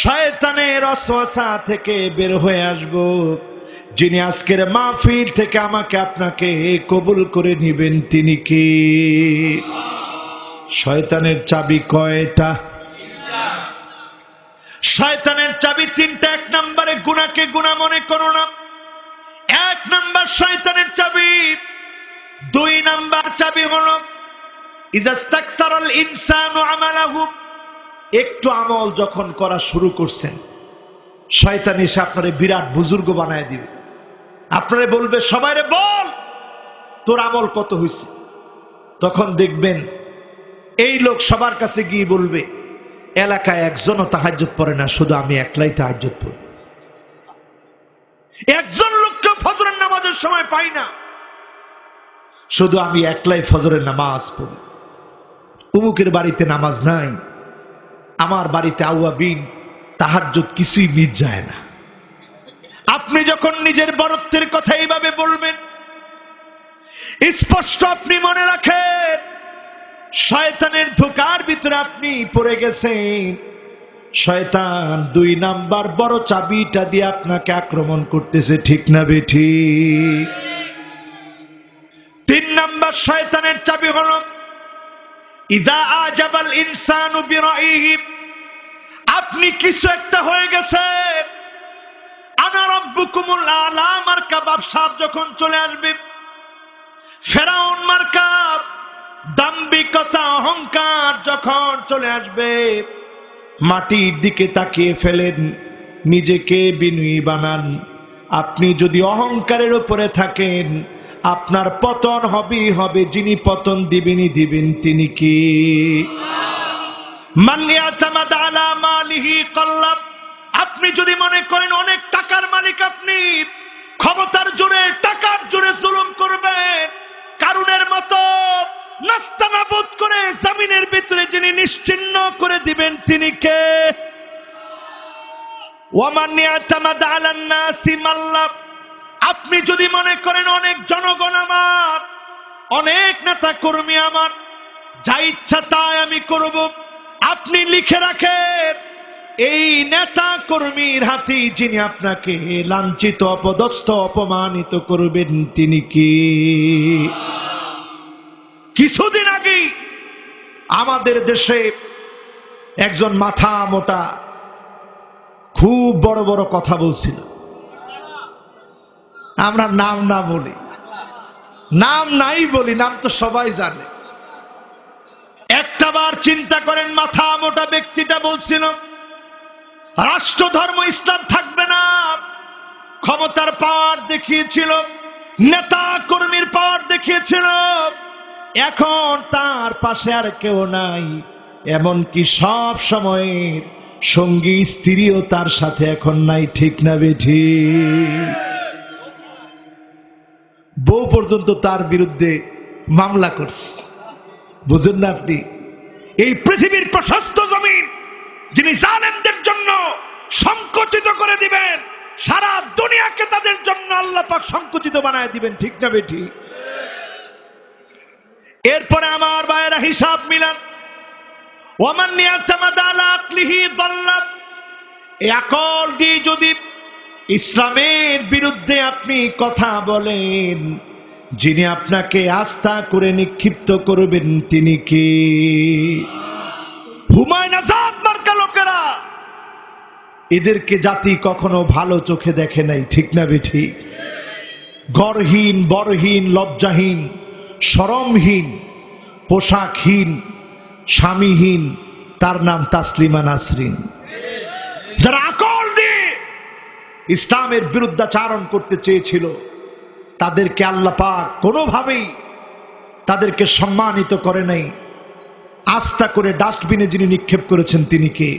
শয়তানের ওয়াসওয়াসা থেকে বের হয়ে আসবো। যিনি আজকের মাহফিল থেকে আমাকে আপনাকে কবুল করে নেবেন তিনি কে? শয়তানের চাবি কয়টা? শয়তানের চাবি তিনটা। এক নম্বরে গুনাহকে গুনাহ মনে করো না, এক নাম্বার শয়তানের চাবি। দুই নাম্বার চাবি হলো ইজাস্তাকসারাল ইনসানু আমালাহু, একটু আমল যখন করা শুরু করছেন শয়তান এসে আপনারে বিরাট বুজুর্গ বানায় দিবে। আপনারে বলবে সবাইরে বল তোর আমল কত হয়েছে। তখন দেখবেন এই লোক সবার কাছে গিয়ে বলবে এলাকায় একজনও তাহাজ্জুদ পড়ে না, শুধু আমি একলাই তাহাজ্জুদ পড়ি। একজন লোককে ফজরের নামাজের সময় পাই না, শুধু আমি একলাই ফজরের নামাজ পড়ি। অমুকের বাড়িতে নামাজ নাই, আমার বাড়িতে আউয়াবিন তাহাজ্জুদ কিছুই মিট যায় না। আপনি যখন নিজের বড়ত্বের কথা এইভাবে বলবেন, স্পষ্ট আপনি মনে রাখেন শয়তানের ধোঁকার ভিতরে আপনি পড়ে গেছেন। শয়তান দুই নাম্বার বড় চাবিটা দিয়ে আপনাকে আক্রমণ করতেছে, ঠিক না বেঠিক? তিন নাম্বার শয়তানের চাবি হলো ইযা আজাবাল ইনসানু বিরাইহি, আপনি কিছু একটা হয়ে গেছে, আনা রাব্বুকুমুল আলা মার্কা ব্যবসার যখন চলে আসবে, ফেরাউন মার্কা দাম্ভিকতা অহংকার যখন চলে আসবে, মাটির দিকে তাকিয়ে ফেলেন, নিজেকে বিনয়ী বানান। আপনি যদি অহংকারের উপরে থাকেন আপনার পতন হবেই হবে। যিনি পতন দিবেনই দিবেন তিনি কি? মান ইয়াতামাদ আলা মালিহি কাল্লাব, আপনি যদি মনে করেন অনেক টাকার মালিক, আপনি ক্ষমতার জোরে টাকার জোরে জুলুম করবেন, কারুনের মতো নাস্তানাবুদ করে জমিনের ভিতরে যিনি নিশ্চিহ্ন করে দিবেন তিনি কে? ওয়ামান ইয়াতামাদ আলান নাসি মাল্লাব, আপনি যদি মনে করেন অনেক জনগণ আমার, অনেক নেতা কর্মী আমার, যা ইচ্ছা তাই আমি করব, আপনি লিখে রাখেন এই নেতা কর্মীর হাতে যিনি আপনাকে লাঞ্ছিত অপদস্থ অপমানিত করবেন তিনি কি? কিছুদিন আগে আমাদের দেশে একজন মাথা মোটা খুব বড় বড় কথা বলছিল। আমরা নাম না বলি, নাম নাই বলি, নাম তো সবাই জানে। একটাবার চিন্তা করেন, মাথা মোটা ব্যক্তিটা বলছিল রাষ্ট্র ধর্ম ইসলাম থাকবে না। ক্ষমতার পাওয়ার দেখিয়েছিল, নেতা কর্মীর পাওয়ার দেখিয়েছিল। এখন তার পাশে আর কেউ নাই, এমনকি সব সময়ের সঙ্গী স্ত্রীও তার সাথে এখন নাই, ঠিক না বেঠিক? বউ পর্যন্ত তার বিরুদ্ধে মামলা করছে। বুঝেন না আপনি? এই পৃথিবীর প্রশস্ত জমিন যিনি জালেমদের জন্য সংকুচিত করে দিবেন, সারা দুনিয়াকে তাদের জন্য আল্লাহ পাক সংকুচিত বানায় দিবেন, ঠিক না বেঠিক? এরপরে আমার ভাইয়েরা হিসাব মিলান। ওয়ামান ইয়াতামাদ আলা আকলিহি দাল্লা, এই আকল দিয়ে যদি ইসলামের বিরুদ্ধে আপনি কথা বলেন, যিনি আপনাকে আস্থা করে নিক্ষিপ্ত করবেন তিনি কি? হুমায়ুন আজাদ মার্কা লোকেরা, এদেরকে জাতি কখনো ভালো চোখে দেখে নাই, ঠিক না বেঠিক? গরহীন, বরহীন, লজ্জাহীন, শরমহীন, পোশাকহীন, স্বামীহীন, তার নাম তাসলিমা নাসরিন। যারা আকল দিয়ে ইসলামের বিরুদ্ধাচারণ করতে চেয়েছিল তাদেরকে আল্লাহ পাক কোনোভাবেই তাদেরকে সম্মানিত করে নাই। আস্থা করে ডাস্টবিনে যিনি নিক্ষেপ করেছেন তিনি কে?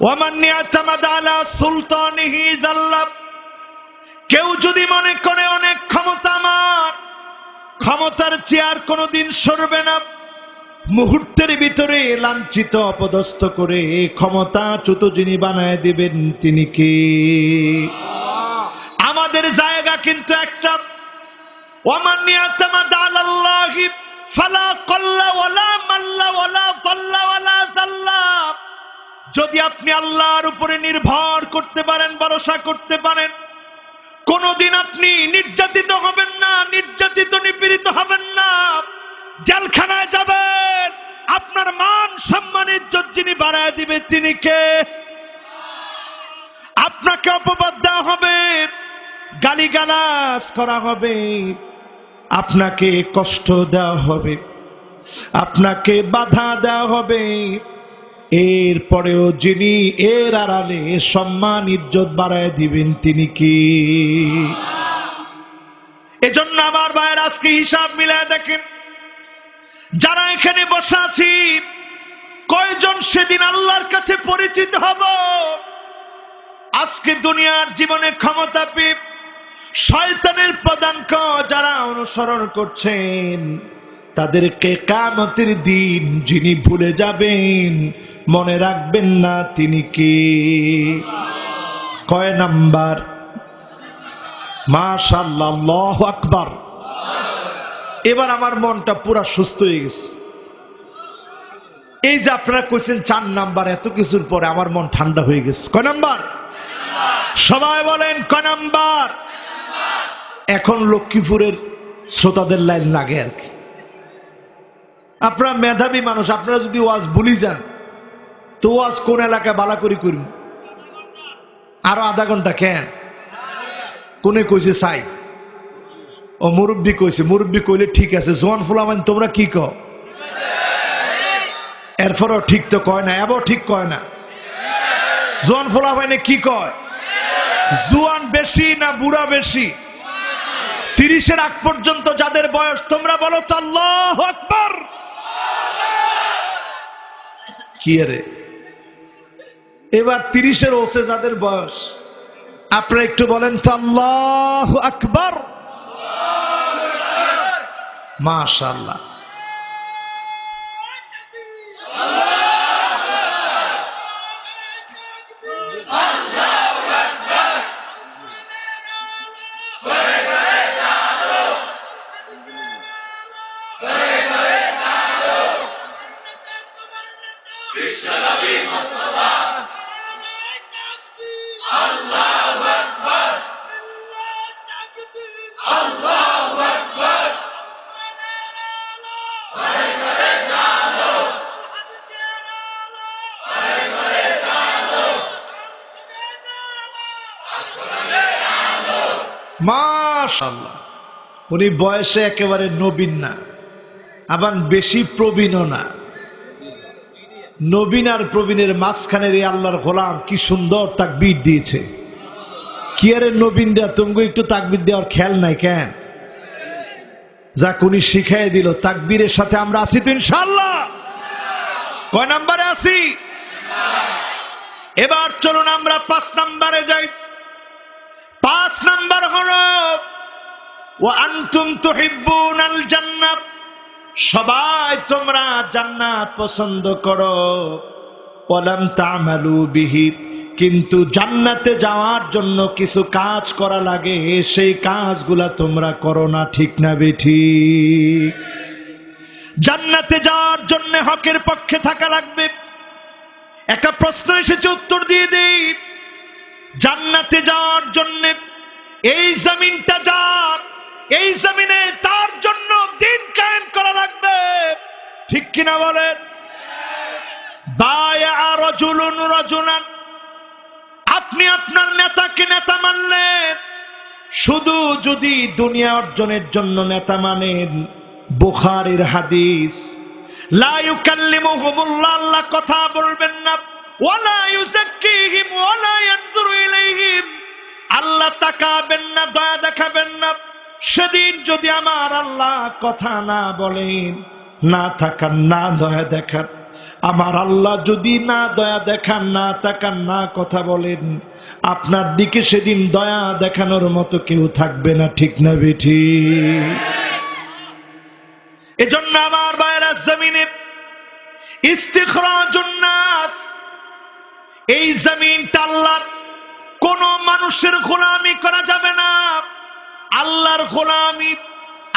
ওয়ামান ইয়াতামাদ আলা সুলতানিহি যাল্লাব, কেউ যদি মনে করে অনেক ক্ষমতা আমার, ক্ষমতার চেয়ার কোনোদিন সরবে না, মুহূর্তের ভিতরে লাঞ্ছিত অপদস্থ করে ক্ষমতাচ্যুত যিনি বানায় দিবেন তিনি কে? আমাদের জায়গা কিন্তু একটা। ওয়ামান ইয়াতামাদ আলাল্লাহি ফালা কল্লা ওয়ালা মাল্লা ওয়ালা দাল্লা ওয়ালা যাল্লা। যদি আপনি আল্লাহর উপরে নির্ভর করতে পারেন, ভরসা করতে পারেন, কোনদিন আপনি নির্যাতিত হবেন না, নির্যাতিত নিপীড়িত হবেন না। জেলখানায় যাবেন, আপনার মান সম্মান ইজ্জত যিনি বাড়ায় দিবে তিনি কে? আপনাকে অপবাদ দেওয়া হবে, গালিগালাজ করা হবে, আপনাকে কষ্ট দেওয়া হবে, আপনাকে বাধা দেওয়া হবে। এরপরেও যিনি এর আড়ালে সম্মান ইজ্জত বাড়ায় দিবেন তিনি কি? এজন্য আমার ভাইয়ের আজকে হিসাব মিলায় দেখেন, যারা এখানে বসে আছি কয়জন সেদিন আল্লাহর কাছে পরিচিত হব? আজকে দুনিয়ার জীবনে ক্ষমতা পেয়ে শয়তানের পদাঙ্ক যারা অনুসরণ করছেন, তাদেরকে কিয়ামতের দিন যিনি ভুলে যাবেন, মনে রাখবেন না তিনি কি? কয় নাম্বার? মাশাআল্লাহ, আল্লাহু আকবার। এবার আমার মনটা পুরা সুস্থ হয়ে গেছে। এই যে আপনারা কইছেন 4 নাম্বার, এত কিছুর পরে আমার মন ঠান্ডা হয়ে গেছে। কয় নাম্বার? সবাই বলেন কয় নাম্বার? এখন লক্ষ্মীপুরের শ্রোতাদের লাইন লাগে আর কি। আপনারা মেধাবী মানুষ, আপনারা যদি ওয়াজ ভুলি যান তো ওয়াজ কোন এলাকায় বালা করি করুন? আরো আধা ঘন্টা কেন? কোনে কইছে চাই? ও মুরব্বী কইছে, মুরব্বী কইলে ঠিক আছে। জোয়ান ফুলামান তোমরা কি কও? এরপরও ঠিক তো কয় না, এবার ঠিক কয় না। জোয়ান ফুলামানে কি কয়? জোয়ান বেশি না বুড়া বেশি? 30-এর আগ পর্যন্ত যাদের বয়স, তোমরা বলো তো আল্লাহু আকবার। কি রে, এবার 30-এর ওসে যাদের বয়স, আপনারা একটু বলেন তো আল্লাহু আকবার। মাশাআল্লাহ। মাশাআল্লাহ। উনি বয়সে একেবারে নবীন না, আবার বেশি প্রবীণও না। নবীন আর প্রবীণের মাঝখানের এই আল্লাহর গোলাম কি সুন্দর তাকবীর দিয়েছে। কি আরে নবীনরা, তুমি একটু তাকবীর দেওয়ার খেয়াল নাই কেন? যাক, উনি শিখাই দিল। তাকবীরের সাথে আমরা আছি তো ইনশাআল্লাহ। কয় নাম্বারে আছি? এবার চলুন আমরা 5 নাম্বারে যাই। 5 নাম্বার হলো ওয়া আনতুম তুহিব্বুনাল জান্নাহ। সবাই তোমরা জান্নাত পছন্দ করো। ওয়ালাম তা'মালু বিহি, কিন্তু জান্নাতে যাওয়ার জন্য কিছু কাজ করা লাগে, সেই কাজগুলা তোমরা করো না। ঠিক না বেঠিক? জান্নাতে যাওয়ার জন্য হকের পক্ষে থাকা লাগবে। একটা প্রশ্ন এসেছে, উত্তর দিয়ে দেই। জান্নাতে যাওয়ার জন্য এই জমিনটা যার, এই জমিনে তার জন্য দিন কায়েম করা লাগবে। ঠিক কিনা বলেন? বায়া রাজুলুন রাজুলান, আপনি আপনার নেতাকে নেতা মানলেন, শুধু যদি দুনিয়া অর্জনের জন্য নেতা মানেন, বুখারীর হাদিস, লা ইউকাল্লিমুহুমুল্লাহ, আল্লাহ কথা বলবেন না, ওয়ালা ইউযাক্কিহিম ওয়ালা ইয়ানজুরু ইলাইহিম, আল্লাহ তাকাবেন না, দয়া দেখাবেন না। সেদিন যদি আমার আল্লাহ কথা না বলেন, না তাকান, না দয়া দেখান, আমার আল্লাহ যদি না দয়া দেখান, না তাকান, না কথা বলেন, আপনার দিকে সেদিন দয়া দেখানোর মতো কেউ থাকবে না। ঠিক না বেঠিক? এজন্য আমার ভাইয়েরা, জমিনে ইস্তিখরাজুন নাস, এই জমিনটা আল্লাহর, কোন মানুষের গোলামি করা যাবে না। আল্লাহর গোলামি,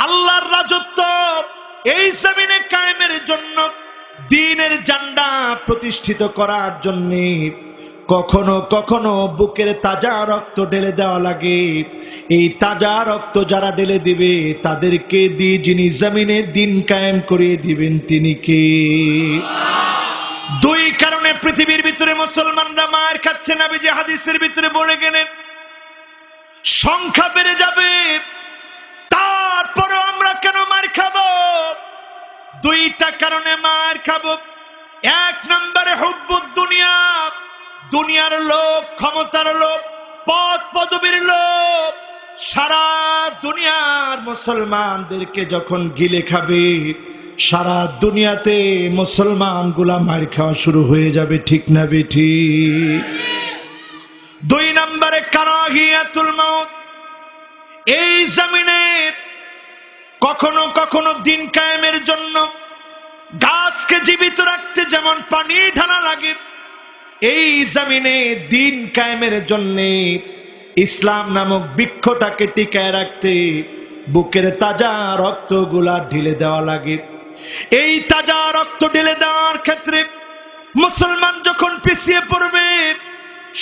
আল্লাহর রাজত্ব, এই জমিনে কায়েমের জন্য, দ্বীনের ঝান্ডা প্রতিষ্ঠিত করার জন্য কখনো কখনো বুকের তাজা রক্ত ঢেলে দেওয়া লাগে। এই তাজা রক্ত যারা ঢেলে দিবে তাদেরকে দিয়ে যিনি জমিনে দ্বীন কায়েম করিয়ে দিবেন তিনি কে? দুই কারণে পৃথিবীর ভিতরে মুসলমানরা মার খাচ্ছে। নবীজি হাদিসের ভিতরে বলে গেলেন সংখ্যা বেড়ে যাবে, তারপরে আমরা কেন মার খাবো? দুইটা কারণে মার খাবো। এক নম্বরে হুব্বুদ দুনিয়া, দুনিয়ার লোভ, ক্ষমতার লোভ, পদ পদবীর লোভ। সারা দুনিয়ার মুসলমানদেরকে যখন গিলে খাবে, সারা দুনিয়াতে মুসলমান গুলা মার খাওয়া শুরু হয়ে যাবে, ঠিক না বেঠিক? দুই নম্বরে কারাহিয়াতুল মউত। এই জমিনে কখনো কখনো দিন কায়েমের জন্য গাছকে জীবিত রাখতে যেমন পানি ঢালা লাগে, এই জমিনে দিন কায়েমের জন্য ইসলাম নামক বৃক্ষটাকে টিকায় রাখতে বুকের তাজা রক্তগুলা ঢেলে দেওয়া লাগে। এই তাজা রক্ত ঢেলে দেওয়ার ক্ষেত্রে মুসলমান যখন পিছিয়ে পড়বে,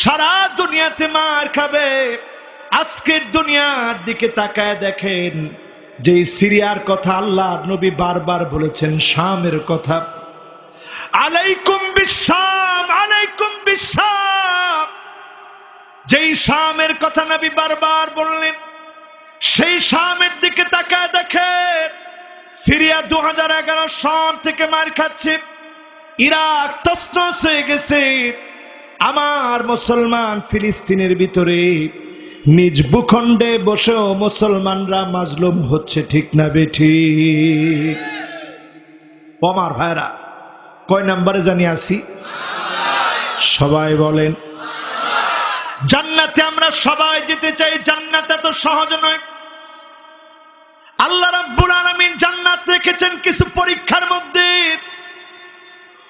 সারা দুনিয়াতে মার খাবে। আজকের দুনিয়ার দিকে তাকায় দেখেন, যে সিরিয়ার কথা আল্লাহ নবী বারবার বলেছেন, শামের কথা, আলাইকুম বিশাম, আলাইকুম বিশাম। যেই শামের কথা নবী বারবার বললেন, সেই শামের দিকে তাকায় দেখেন, সিরিয়া 2011 সাল থেকে মার খাচ্ছে, ইরাক তছনছ হয়ে গেছে। আমার মুসলমান ফিলিস্তিনের ভিতরে নিজ ভূখণ্ডে বসেও মুসলমানরা মাজলুম হচ্ছে, ঠিক না বেঠিক? আমার ভাইরা, কয় নম্বরে জানি আসি? সবাই বলেন জান্নাতে আমরা সবাই যেতে চাই। জান্নাত এত সহজ নয়। আল্লাহ রাব্বুল আলামিন জান্নাত রেখেছেন কিছু পরীক্ষার মধ্যে।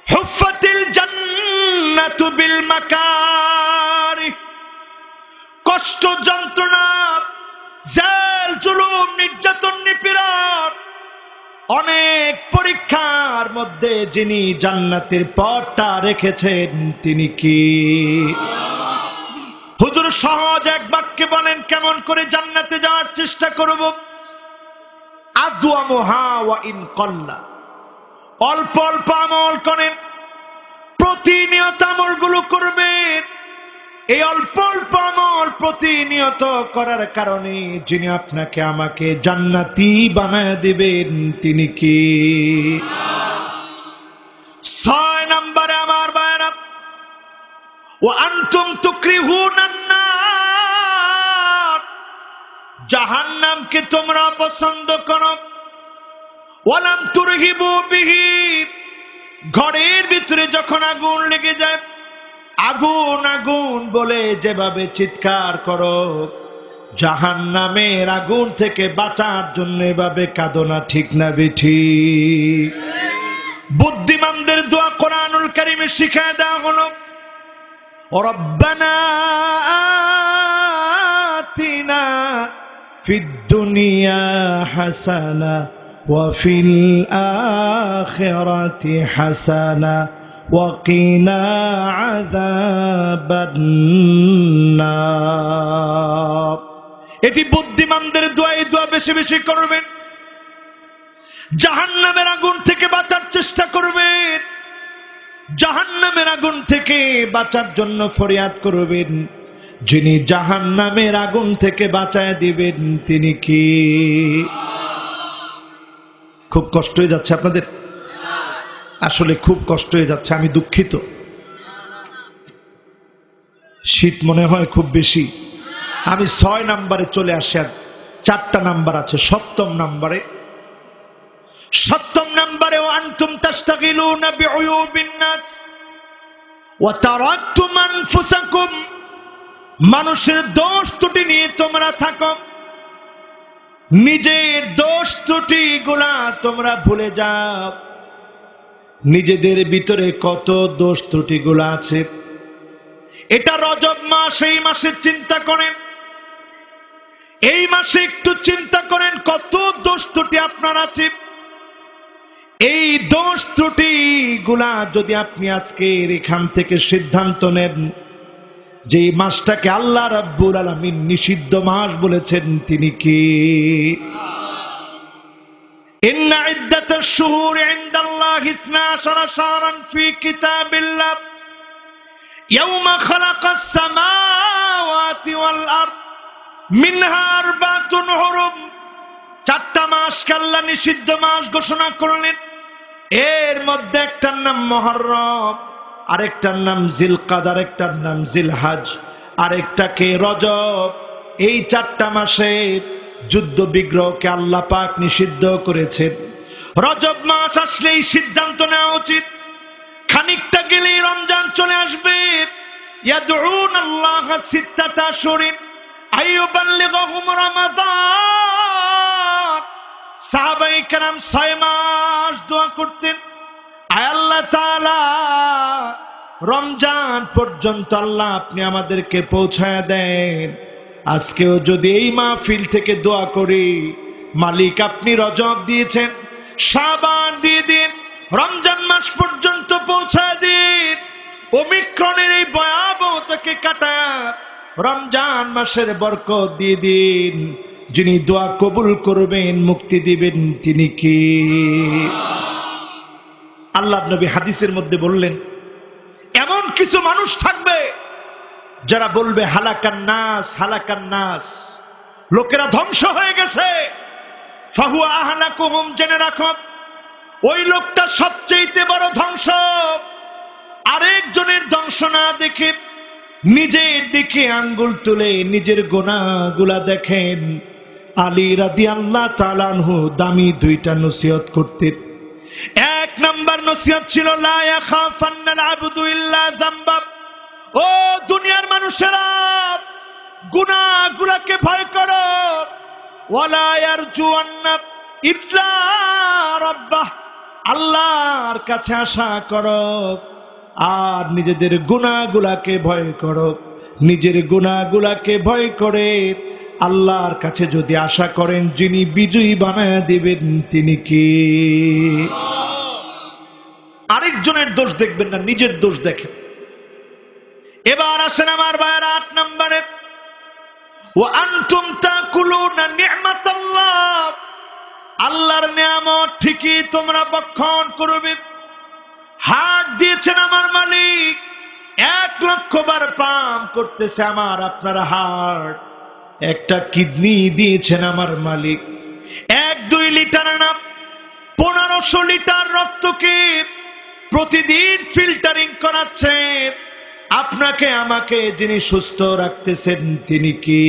হুফাতিল জান্নাতু বিল মাকারি, কষ্ট, যন্ত্রণা, জেল, জুলুম, নির্যাতন, নিপীড়ন, অনেক পরীক্ষার মধ্যে যিনি জান্নাতের পথটা রেখেছেন তিনি কি? হুজুর সহজ এক বাক্যে বলেন কেমন করে জান্নাতে যাওয়ার চেষ্টা করব? আদওয়ামুহা ওয়া ইন কল্লা, অল্প অল্প আমল করেন, প্রতিনিয়ত আমলগুলো করবেন। এই অল্প অল্প আমল প্রতিনিয়ত করার কারণে যিনি আপনাকে আমাকে জান্নাতি বানায় দিবেন তিনি কি? 6 নম্বরে আমার ভাইরা, ওয়া আনতুম তুকরিহুনান নার, জাহান্নামকে তোমরা পছন্দ করো। ওয়ালাম তুরহিবু বিহি, ঘরের ভিতরে যখন আগুন লেগে যায়, আগুন আগুন বলে যেভাবে চিৎকার করো, জাহান্নামের আগুন থেকে বাঁচার জন্য এভাবে কাঁদো না, ঠিক না বেঠিক? বুদ্ধিমানদের দোয়া কোরআনুল কারীমে শিখায় দেওয়া হলো, রব্বানা আতিনা ফিদ দুনিয়া হাসানা ওয়া ফিল আখিরাতি হাসানা ওয়াকিনা আযাবান নার। এটি বুদ্ধিমানদের দোয়া। এই দোয়া বেশি বেশি করবেন। জাহান্নামের আগুন থেকে বাঁচার চেষ্টা করবেন। জাহান্নামের আগুন থেকে বাঁচার জন্য ফরিয়াদ করবেন। যিনি জাহান্নামের আগুন থেকে বাঁচায় দিবেন তিনি কি? খুব কষ্ট হয়ে যাচ্ছে আপনাদের? আসলে খুব কষ্ট হয়ে যাচ্ছে, আমি দুঃখিত। শীত মনে হয় খুব বেশি। আমি 6 নম্বরে চলে আসি, আর 4টা নাম্বার আছে। 7ম নম্বরে, 7ম নম্বরে, ওয়া আনতুম তাশতাগিলুনা বিউয়ুবিন নাস ওয়া তারাকতুম আনফুসাকুম, মানুষের দোষ ত্রুটি নিয়ে তোমরা থাকো, নিজের দোষ ত্রুটি গুলা তোমরা ভুলে যাও। নিজেদের ভিতরে কত দোষ ত্রুটি গুলা আছে। এটা রজব মাস, এই মাসে চিন্তা করেন, এই মাসে একটু চিন্তা করেন কত দোষ ত্রুটি আপনার আছে। এই দোষ ত্রুটি গুলা যদি আপনি আজকের এখান থেকে সিদ্ধান্ত নেন যে এই মাসটাকে আল্লাহ রাব্বুল আলামিন নিষিদ্ধ মাস বলেছেন, তিনি কি? ইন্না ইদ্দাতাশ শুহুরি ইনদাল্লাহি 12 শাহরান ফি কিতাবিল্লাহ ইয়াওমা খালাকাস সামাওয়াতি ওয়াল আরদ মিনহা আরবাতুন হুরুম। 4টা মাসকে আল্লাহ নিষিদ্ধ মাস ঘোষণা করলেন। এর মধ্যে একটার নাম মুহররম, আরেকটার নাম জিলকাদ, আরেকটার নাম জিলহজ, আরেকটাকে রজব। এই 4টা মাসে যুদ্ধ বিগ্রহকে আল্লাহ পাক নিষিদ্ধ করেছেন। রজব মাস আসলেই সিদ্ধান্ত নেওয়া উচিত, খানিকটা গেলেই রমজান চলে আসবে। ইয়াদউনাল্লাহ সিত্তাতা আশহুরিন আইয়ুবাল্লিগুহুম রমাদান। সাহাবায়ে কেরাম 6 মাস দোয়া করতেন, আয় আল্লাহ তাআলা রমজান পর্যন্ত আল্লাহ আপনি আমাদেরকে পৌঁছায় দেন। আজকেও যদি এই মাহফিল থেকে দোয়া করি, মালিক আপনি রজব দিয়েছেন, শাবান দিয়ে দিন, রমজান মাস পর্যন্ত পৌঁছায় দিন। ওমিক্রনের এই ভয়াবহতাকে কাটায় রমজান মাসের বরকত দিয়ে দিন। যিনি দোয়া কবুল করবেন, মুক্তি দিবেন, তিনি কি? আল্লাহর নবী হাদিসের মধ্যে বললেন, এমন কিছু মানুষ থাকবে যারা বলবে হালাকান নাস, হালাকান নাস, লোকেরা ধ্বংস হয়ে গেছে। ফাহুয়া আহলাকুহুম, জেনে রাখো ওই লোকটা সবচেয়ে বড় ধ্বংস। আরেকজনের ধ্বংস না দেখে নিজের দিকে আঙ্গুল তুলে নিজের গুনাহগুলা দেখেন। আলী রাদিয়াল্লাহু তাআলা আনহু দামি 2টা নসিহত করতেন। 1 নাম্বার নসিহত ছিল লা ইয়াখাফান্নাল আবদু ইল্লা যামবা। ও দুনিয়ার মানুষেরা, গুনাহগুলোকে ভয় করো। ওয়ালা ইয়ারজুন্না ইল্লা রাব্বাহ, আল্লাহর কাছে আশা করো। আর নিজেদের গুনাহগুলোকে ভয় করো। নিজের গুনাহগুলোকে ভয় করে আল্লাহর কাছে যদি আশা করেন, যিনি বিজয়ী বানায় দিবেন, তিনি কি? আরেকজনের দোষ দেখবেন না, নিজের দোষ দেখেন। এবার আসেন আমার ভাইয়েরা 8 নম্বরে, ওয়া আনতুম তাকুলুনা নি'মাতাল্লাহ। আল্লাহর নিয়ামত ঠিকই তোমরা ভক্ষণ করবে। হার্ট দিয়েছেন আমার মালিক, 1,00,000 বার পাম করতেছে আমার আপনার হার্ট। একটা কিডনি দিয়েছেন আমার মালিক। 1-2 লিটার না, 1500 লিটার রক্তকে প্রতিদিন ফিল্টারিং করাচ্ছেন। আপনাকে আমাকে যিনি সুস্থ রাখতেছেন, তিনি কি?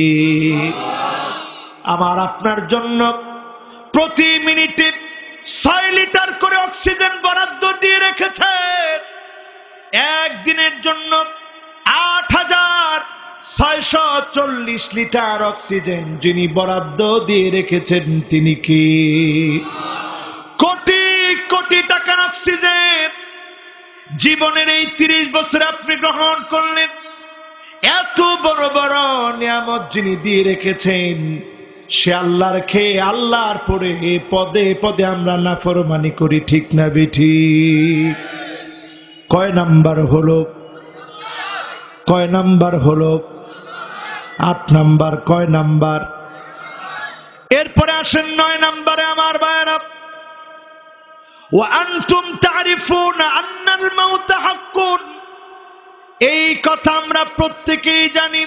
আমার আপনার জন্য প্রতি মিনিটে 6 লিটার করে অক্সিজেন বরাদ্দ দিয়ে রেখেছেন। একদিনের জন্য 8,640 লিটার অক্সিজেন যিনি বরাদ্দ দিয়ে রেখেছেন, তিনি কি? কোটি কোটি টাকার অক্সিজেন জীবনের এই 30 বছরে আপনি গ্রহণ করলেন। এত বড় বড় নিয়ামত যিনি দিয়ে রেখেছেন, সে আল্লাহর খেয়ে আল্লাহর পরে পদে পদে আমরা নাফরমানি করি, ঠিক না বেঠিক? কয় নাম্বার হলো? কয় নাম্বার হলো? 8 নাম্বার। কয় নাম্বার? এরপরে আসেন 9 নাম্বারে আমার ভাইয়েরা, ওয়া আনতুম তারিফুনা আন্নাল মাউত হাক্কুন। এই কথা আমরা প্রত্যেকেই জানি,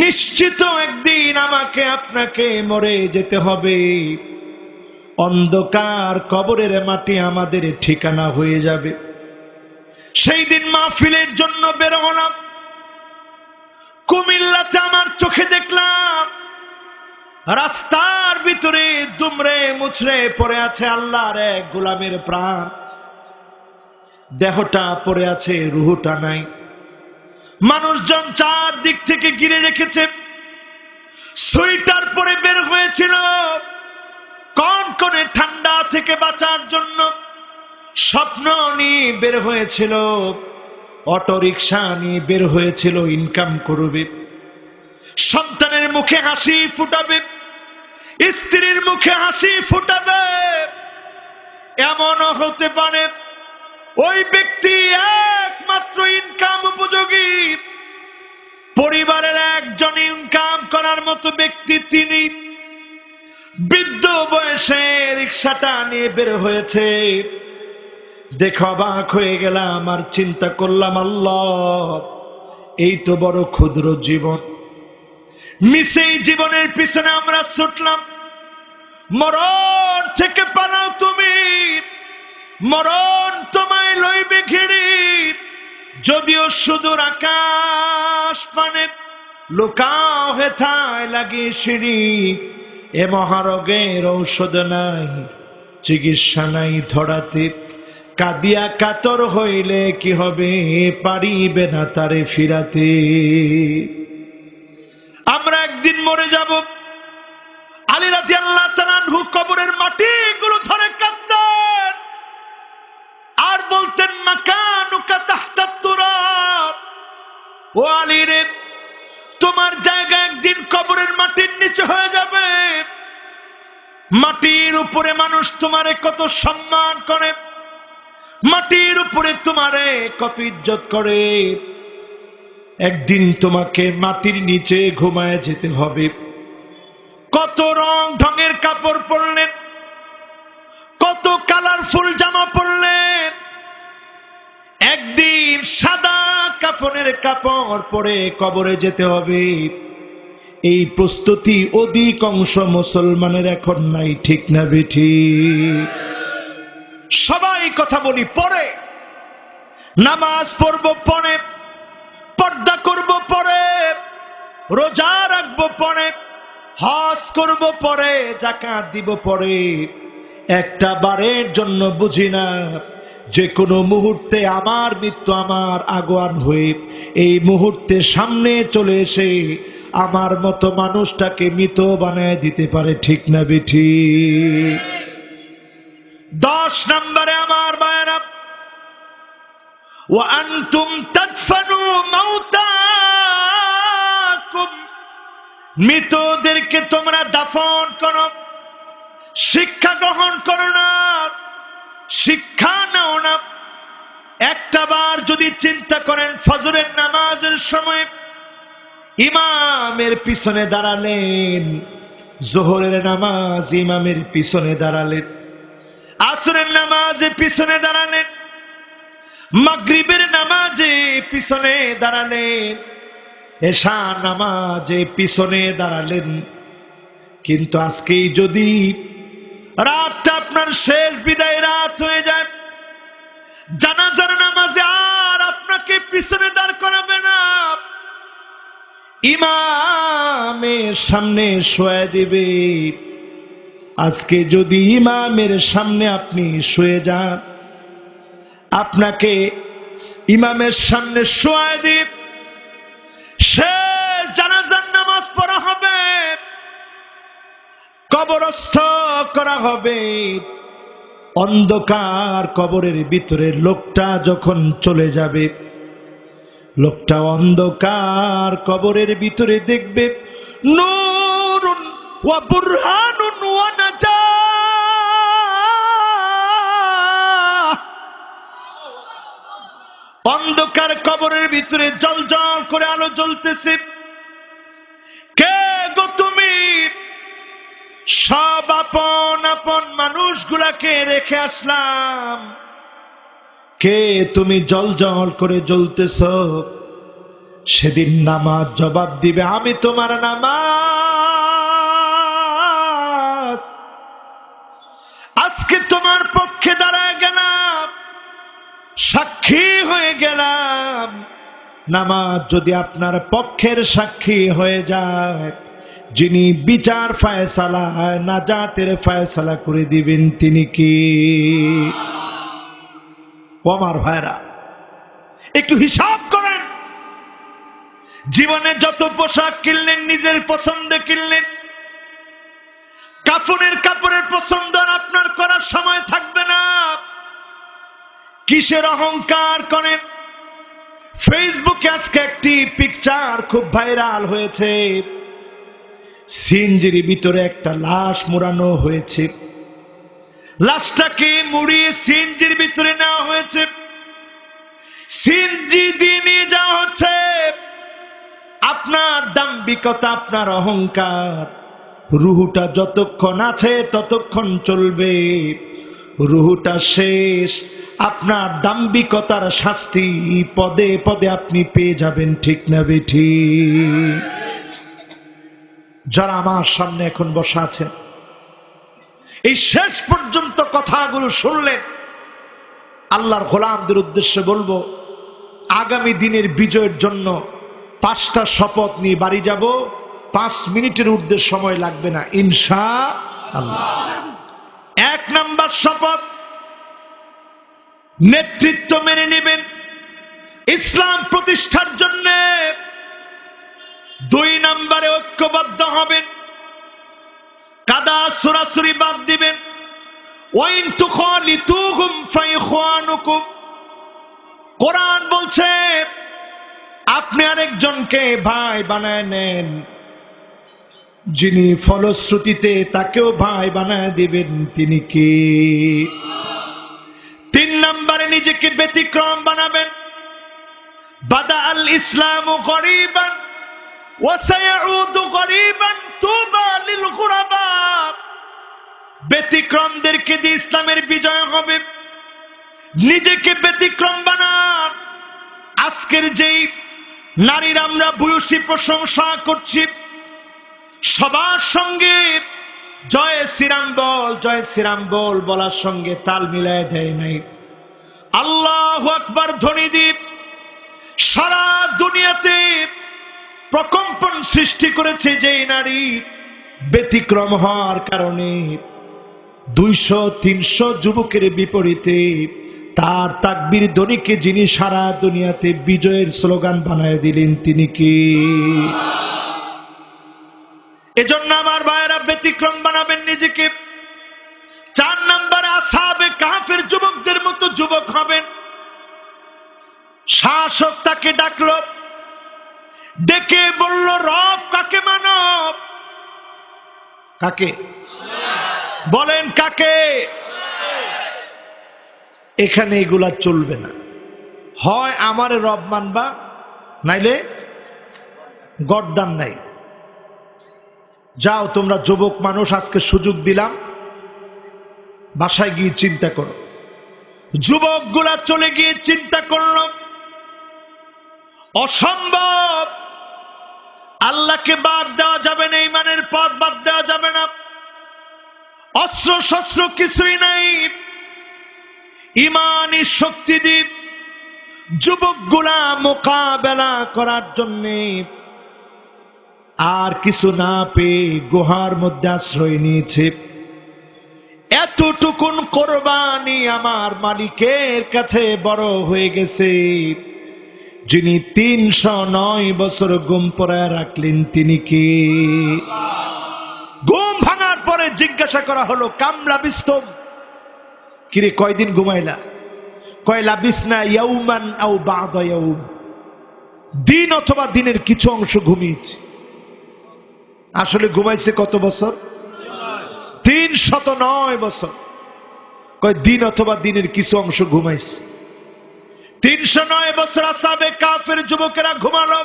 নিশ্চিত একদিন আমাকে আপনাকে মরে যেতে হবে। অন্ধকার কবরের মাটি আমাদের ঠিকানা হয়ে যাবে। সেই দিন মাহফিলের জন্য বের হলাম, কুমিল্লাতে আমার চোখে দেখলাম রাস্তার ভিতরে দুমড়ে মুচড়ে পড়ে আছে আল্লাহর এক গোলামের প্রাণ। দেহটা পড়ে আছে, রুহটা নাই। মানুষজন চারদিক থেকে ঘিরে রেখেছে। সোয়েটার পরে বের হয়েছিল কনকনে ঠান্ডা থেকে বাঁচার জন্য। স্বপ্ন নিয়ে বের হয়েছিল, অটো রিক্সা নিয়ে বের হয়েছিল, ইনকাম করবে, সন্তানের মুখে হাসি ফুটাবে, স্ত্রীর মুখে হাসি ফুটাবে। এমনও হতে পারে ওই ব্যক্তি একমাত্র ইনকাম উপযোগী, পরিবারের একজন ইনকাম করার মতো ব্যক্তি, তিনি বৃদ্ধ বয়সে রিক্সাটা নিয়ে বের হয়েছে। দেখে অবাক হয়ে গেলাম আর চিন্তা করলাম, আল্লাহ, এই তো বড় ক্ষুদ্র জীবন, মিশেই জীবনের পিছনে আমরা ছুটলাম। মরণ থেকে পালাও তুমি, মরণ তোমায় লইবে ঘিরে, যদিও সুদূর আকাশ পানে লুকাও হেথায় লাগে সিঁড়ি। এ মহারোগের ঔষধ নাই, চিকিৎসা নাই ধরাতে, কাঁদিয়া কাতর হইলে কি হবে, পারিবে না তারে ফিরাতে। আমরা একদিন মরে যাব। আলী রাদিয়াল্লাহু তাআলা আনহু কবরের মাটিগুলো ধরে কাঁদতেন আর বলতেন, মাকানুকা তাহতা তুরাব, ও আলী রে, তোমার জায়গা একদিন কবরের মাটির নিচে হয়ে যাবে। মাটির উপরে মানুষ তোমারে কত সম্মান করে, মাটির উপরে তোমারে কত ইজ্জত করে, একদিন তোমাকে মাটির নিচে ঘুমায় যেতে হবে। কত রং ঢঙের কাপড় পরলেন, কত কালারফুল জামা পরলেন, একদিন সাদা কাফনের কাপড় পরে কবরে যেতে হবে। এই প্রস্তুতি অধিকাংশ মুসলমানের এখন নাই, ঠিক না বেঠিক? সবাই কথা বলি পরে, নামাজ পড়বো পরে, পর্দা করব পরে, রোজা রাখবো পরে, হজ করব পরে, যাকাত দিব পরে। একটা বারের জন্য বুঝি না যে কোনো মুহূর্তে আমার মৃত্যু আমার আগোয়ান হয়ে এই মুহূর্তে সামনে চলে এসে আমার মতো মানুষটাকে মৃত বানায় দিতে পারে, ঠিক না বেঠিক? 10 নম্বরে আমার ভাইরা, ওয়া আনতুম তাদফানু মাউতাকুম, মৃতদেরকে তোমরা দাফন করো, শিক্ষা গ্রহণ করো না, শিক্ষা নাও না। একটা বার যদি চিন্তা করেন, ফজরের নামাজের সময় ইমামের পিছনে দাঁড়ালেন, জোহরের নামাজ ইমামের পিছনে দাঁড়ালেন, আসরের নামাজে পিছনে দাঁড়ালেন, মাগরিবের নামাজে পিছনে দাঁড়ালেন, এশা নামাজে পিছনে দাঁড়ালেন। কিন্তু আজকেই যদি রাতটা আপনার শেষ বিদায় রাত হয়ে যায়, জানাজার নামাজে আর আপনাকে পিছনে দাঁড় করাবে না, ইমামের সামনে শোয়া দিবে। আজকে যদি ইমামের সামনে আপনি শুয়ে যান, আপনাকে ইমামের সামনে শোয়া দিব, শেষ জানাজার নামাজ পড়া হবে, কবরস্থ করা হবে। অন্ধকার কবরের ভিতরে লোকটা যখন চলে যাবে, লোকটা অন্ধকার কবরের ভিতরে দেখবে নূরুন ওয়া বুরহানুন ওয়া নাজাহ। অন্ধকার কবরের ভিতরে জ্বলজ্বল করে আলো জ্বলতেছে। কে গো তুমি? সব আপন আপন মানুষগুলাকে রেখে আসলাম। কে তুমি জ্বলজ্বল করে জ্বলতেছ? সেদিন নামাজ জবাব দিবে, আমি তোমার নামাজ। আজকে তোমার পক্ষে দাঁড়ায় গেলাম, সাক্ষী হয়ে গেলাম। নামাজ যদি আপনার পক্ষের সাক্ষী হয়ে যায়, যিনি বিচার ফয়সালা নাজাতের ফয়সালা করে দিবেন তিনি কি? আমার ভাইরা, একটু হিসাব করেন। জীবনে যত পোশাক কিনলেন, নিজের পছন্দে কিনলেন, কাফনের কাপড়ের পছন্দ আর আপনার করার সময় থাকবে না। কিসের অহংকার করেন? ফেসবুকে আজকে একটি পিকচার খুব ভাইরাল হয়েছে। সিনজির ভিতরে একটা লাশ মোড়ানো হয়েছে। লাশটাকে মুড়িয়ে সিএনজির ভিতরে নেওয়া হয়েছে। সিএনজি দিয়ে নিয়ে যাওয়া হচ্ছে। আপনার দাম্ভিকতা, আপনার অহংকার, রুহুটা যতক্ষণ আছে ততক্ষণ চলবে। রুহুটা শেষ, আপনার দাম্ভিকতার শাস্তি পদে পদে আপনি পেয়ে যাবেন, ঠিক না বেঠিক? যারা আমার সামনে এখন বসা আছেন, এই শেষ পর্যন্ত কথাগুলো শুনলেন, আল্লাহর গোলামদের উদ্দেশ্যে বলবো, আগামী দিনের বিজয়ের জন্য 5টা শপথ নিয়ে বাড়ি যাব। 5 মিনিটের ঊর্ধ্বে সময় লাগবে না ইনশাআল্লাহ। 1 নাম্বার শপথ, নেতৃত্ব মেনে নেবেন ইসলাম প্রতিষ্ঠার জন্য। 2 নম্বরে ঐক্যবদ্ধ হবেন, কাদা সুরাসুরি বাদ দিবেন। ওয়াইন তুখালিতুহুম ফাইখওয়ানুকুম, কোরআন বলছে আপনি আরেকজনকে ভাই বানায় নেন, যিনি ফলশ্রুতিতে তাকেও ভাই বানায় দিবেন তিনি কে? 3 নম্বরে নিজেকে ব্যতিক্রম বানাবেন। বাদা আল ইসলামু গরীবান ওয়া সায়াউদু গরীবান তুবা লিল গুরাবা। ব্যতিক্রমদেরকে দিয়ে ইসলামের বিজয় হবে। নিজেকে ব্যতিক্রম বানান। আজকের যেই নারীর আমরা ভূয়সী প্রশংসা করছি, সবার সঙ্গে জয় শ্রীরাম বল, জয় শ্রীরাম বল বলার সঙ্গে তাল মিলায় দেয় নাই। আল্লাহু আকবার ধ্বনি দ্বীপ সারা দুনিয়াতে প্রকম্পন সৃষ্টি করেছে। যে নারী ব্যতিক্রম হওয়ার কারণে 200-300 যুবকের বিপরীতে তার তাকবীর ধ্বনিকে যিনি সারা দুনিয়াতে বিজয়ের স্লোগান বানায় দিলেন তিনি কি? এজন্য আমার ভাইয়েরা ব্যতিক্রম বানাবেন নিজেকে। 4 নম্বরে আসহাবে কাহফের যুবকদের মতো যুবক হবেন। শাসক তাকে ডাকলো, ডেকে বলল, রব কাকে মানব? কাকে বলেন? কাকে? এখানে এগুলা চলবে না। হয় আমারে রব মানবা, নাইলে গর্দান নাই। যাও তোমরা যুবক মানুষ, আজকে সুযোগ দিলাম, বাসায় গিয়ে চিন্তা করো। যুবকগুলা চলে গিয়ে চিন্তা করল, অসম্ভব, আল্লাহকে বাদ দেওয়া যাবে না, ঈমানের পথ বাদ দেওয়া যাবে না। অস্ত্র শস্ত্র কিছুই নাই, ঈমানি শক্তি দ্বীপ যুবকগুলা মোকাবেলা করার জন্য আর কিছু না পেয়ে গুহার মধ্যে আশ্রয় নিয়েছে। এতটুকুন কোরবানি আমার মালিকের কাছে বড় হয়ে গেছে, যিনি 309 বছর ঘুম পড়ায় রাখলেন তিনি কি? ঘুম ভাঙার পরে জিজ্ঞাসা করা হলো, কাম লাবিস্তুম, কিরে কয়দিন ঘুমাইলা? কয় লাবিসনা ইয়াউমান আও বা'দা ইয়াউম, দিন অথবা দিনের কিছু অংশ ঘুমিয়েছি। আসলে ঘুমাইছে কত বছর? 309 বছর। কয় দিন অথবা দিনের কিছু অংশ ঘুমাইছে। 309 বছর আসহাবে কাফের যুবকেরা ঘুমালো।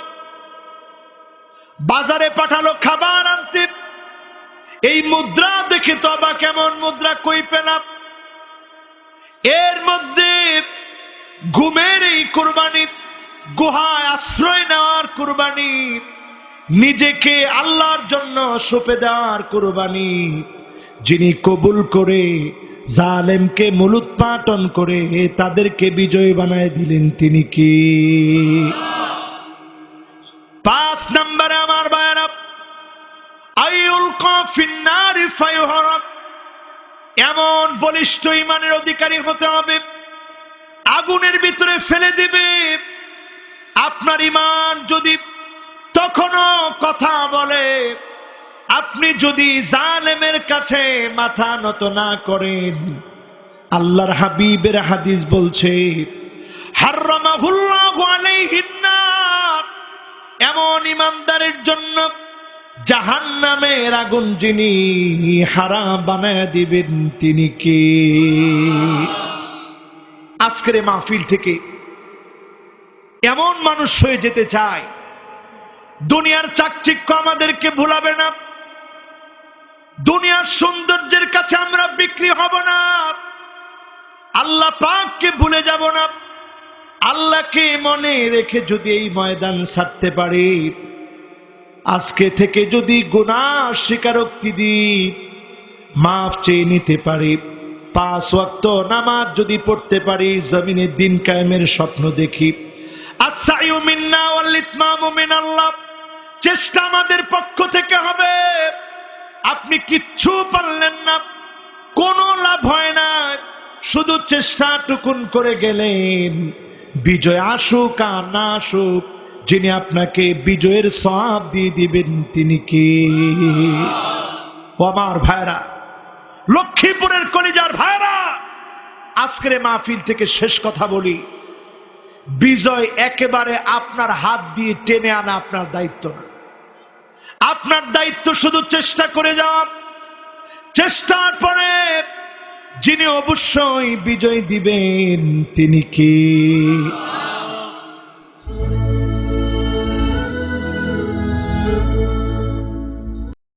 বাজারে পাঠালো খাবার আনতে। এই মুদ্রা দেখে তো আবার কেমন মুদ্রা কই পেলাম। এর মধ্যে ঘুমের এই কুরবানি, গুহায় আশ্রয় নেওয়ার কুরবানি, নিজেকে আল্লাহর জন্য সঁপে দেওয়ার কুরবানি, যিনি কবুল করে জালেমকে মূলোৎপাটন করে তাদেরকে বিজয় বানায় দিলেন তিনি কি? 5 নম্বরে আমার ভাইয়েরা, আইউলকা ফিন্নারি ফায়ুহরাক, এমন বলিষ্ঠ ঈমানের অধিকারী হতে হবে, আগুনের ভিতরে ফেলে দিবে। আপনার ঈমান যদি তখনো কথা বলে, আপনি যদি জালেমের কাছে মাথা নত না করেন, আল্লাহর হাবিবের হাদিস বলছে, হারামাহুল্লাহু আলাইহিন নার, এমন ঈমানদারের জন্য জাহান্নামের আগুন যিনি হারাম বানায় দিবেন তিনি কে? আজকের এই মাহফিল থেকে এমন মানুষ হয়ে যেতে চায়, দুনিয়ার চাকচিক্য আমাদেরকে ভুলাবে না, দুনিয়ার সৌন্দর্যের কাছে আমরা বিক্রি হব না, আল্লাহ পাককে ভুলে যাব না। আল্লাহকে মনে রেখে যদি এই ময়দান ছাড়তে পারি, আজকে থেকে যদি গুনাহ স্বীকারোক্তি দিই, মাফ চেয়ে নিতে পারি, 5 ওয়াক্ত নামাজ যদি পড়তে পারি, জমিনে দিন কায়েমের স্বপ্ন দেখি, আস-সাইয়ু মিন্না ওয়াল ইতমামু মিনাল্লাহ, চেষ্টা আমাদের পক্ষ থেকে হবে। আপনি কিচ্ছু পারলেন না, কোনো লাভ হয় না, শুধু চেষ্টাটুকুন করে গেলেন। বিজয় আসুক আর না আসুক, যিনি আপনাকে বিজয়ের সওয়াব দিয়ে দিবেন তিনি কে? ও আমার ভাইরা, লক্ষ্মীপুরের কলিজার ভাইরা, আজকের মাহফিল থেকে শেষ কথা বলি, বিজয় একেবারে আপনার হাত দিয়ে টেনে আনা আপনার দায়িত্ব না। আপনার দায়িত্ব শুধু চেষ্টা করে যাওয়া। চেষ্টার পরে যিনি অবশ্যই বিজয় দিবেন তিনি কে?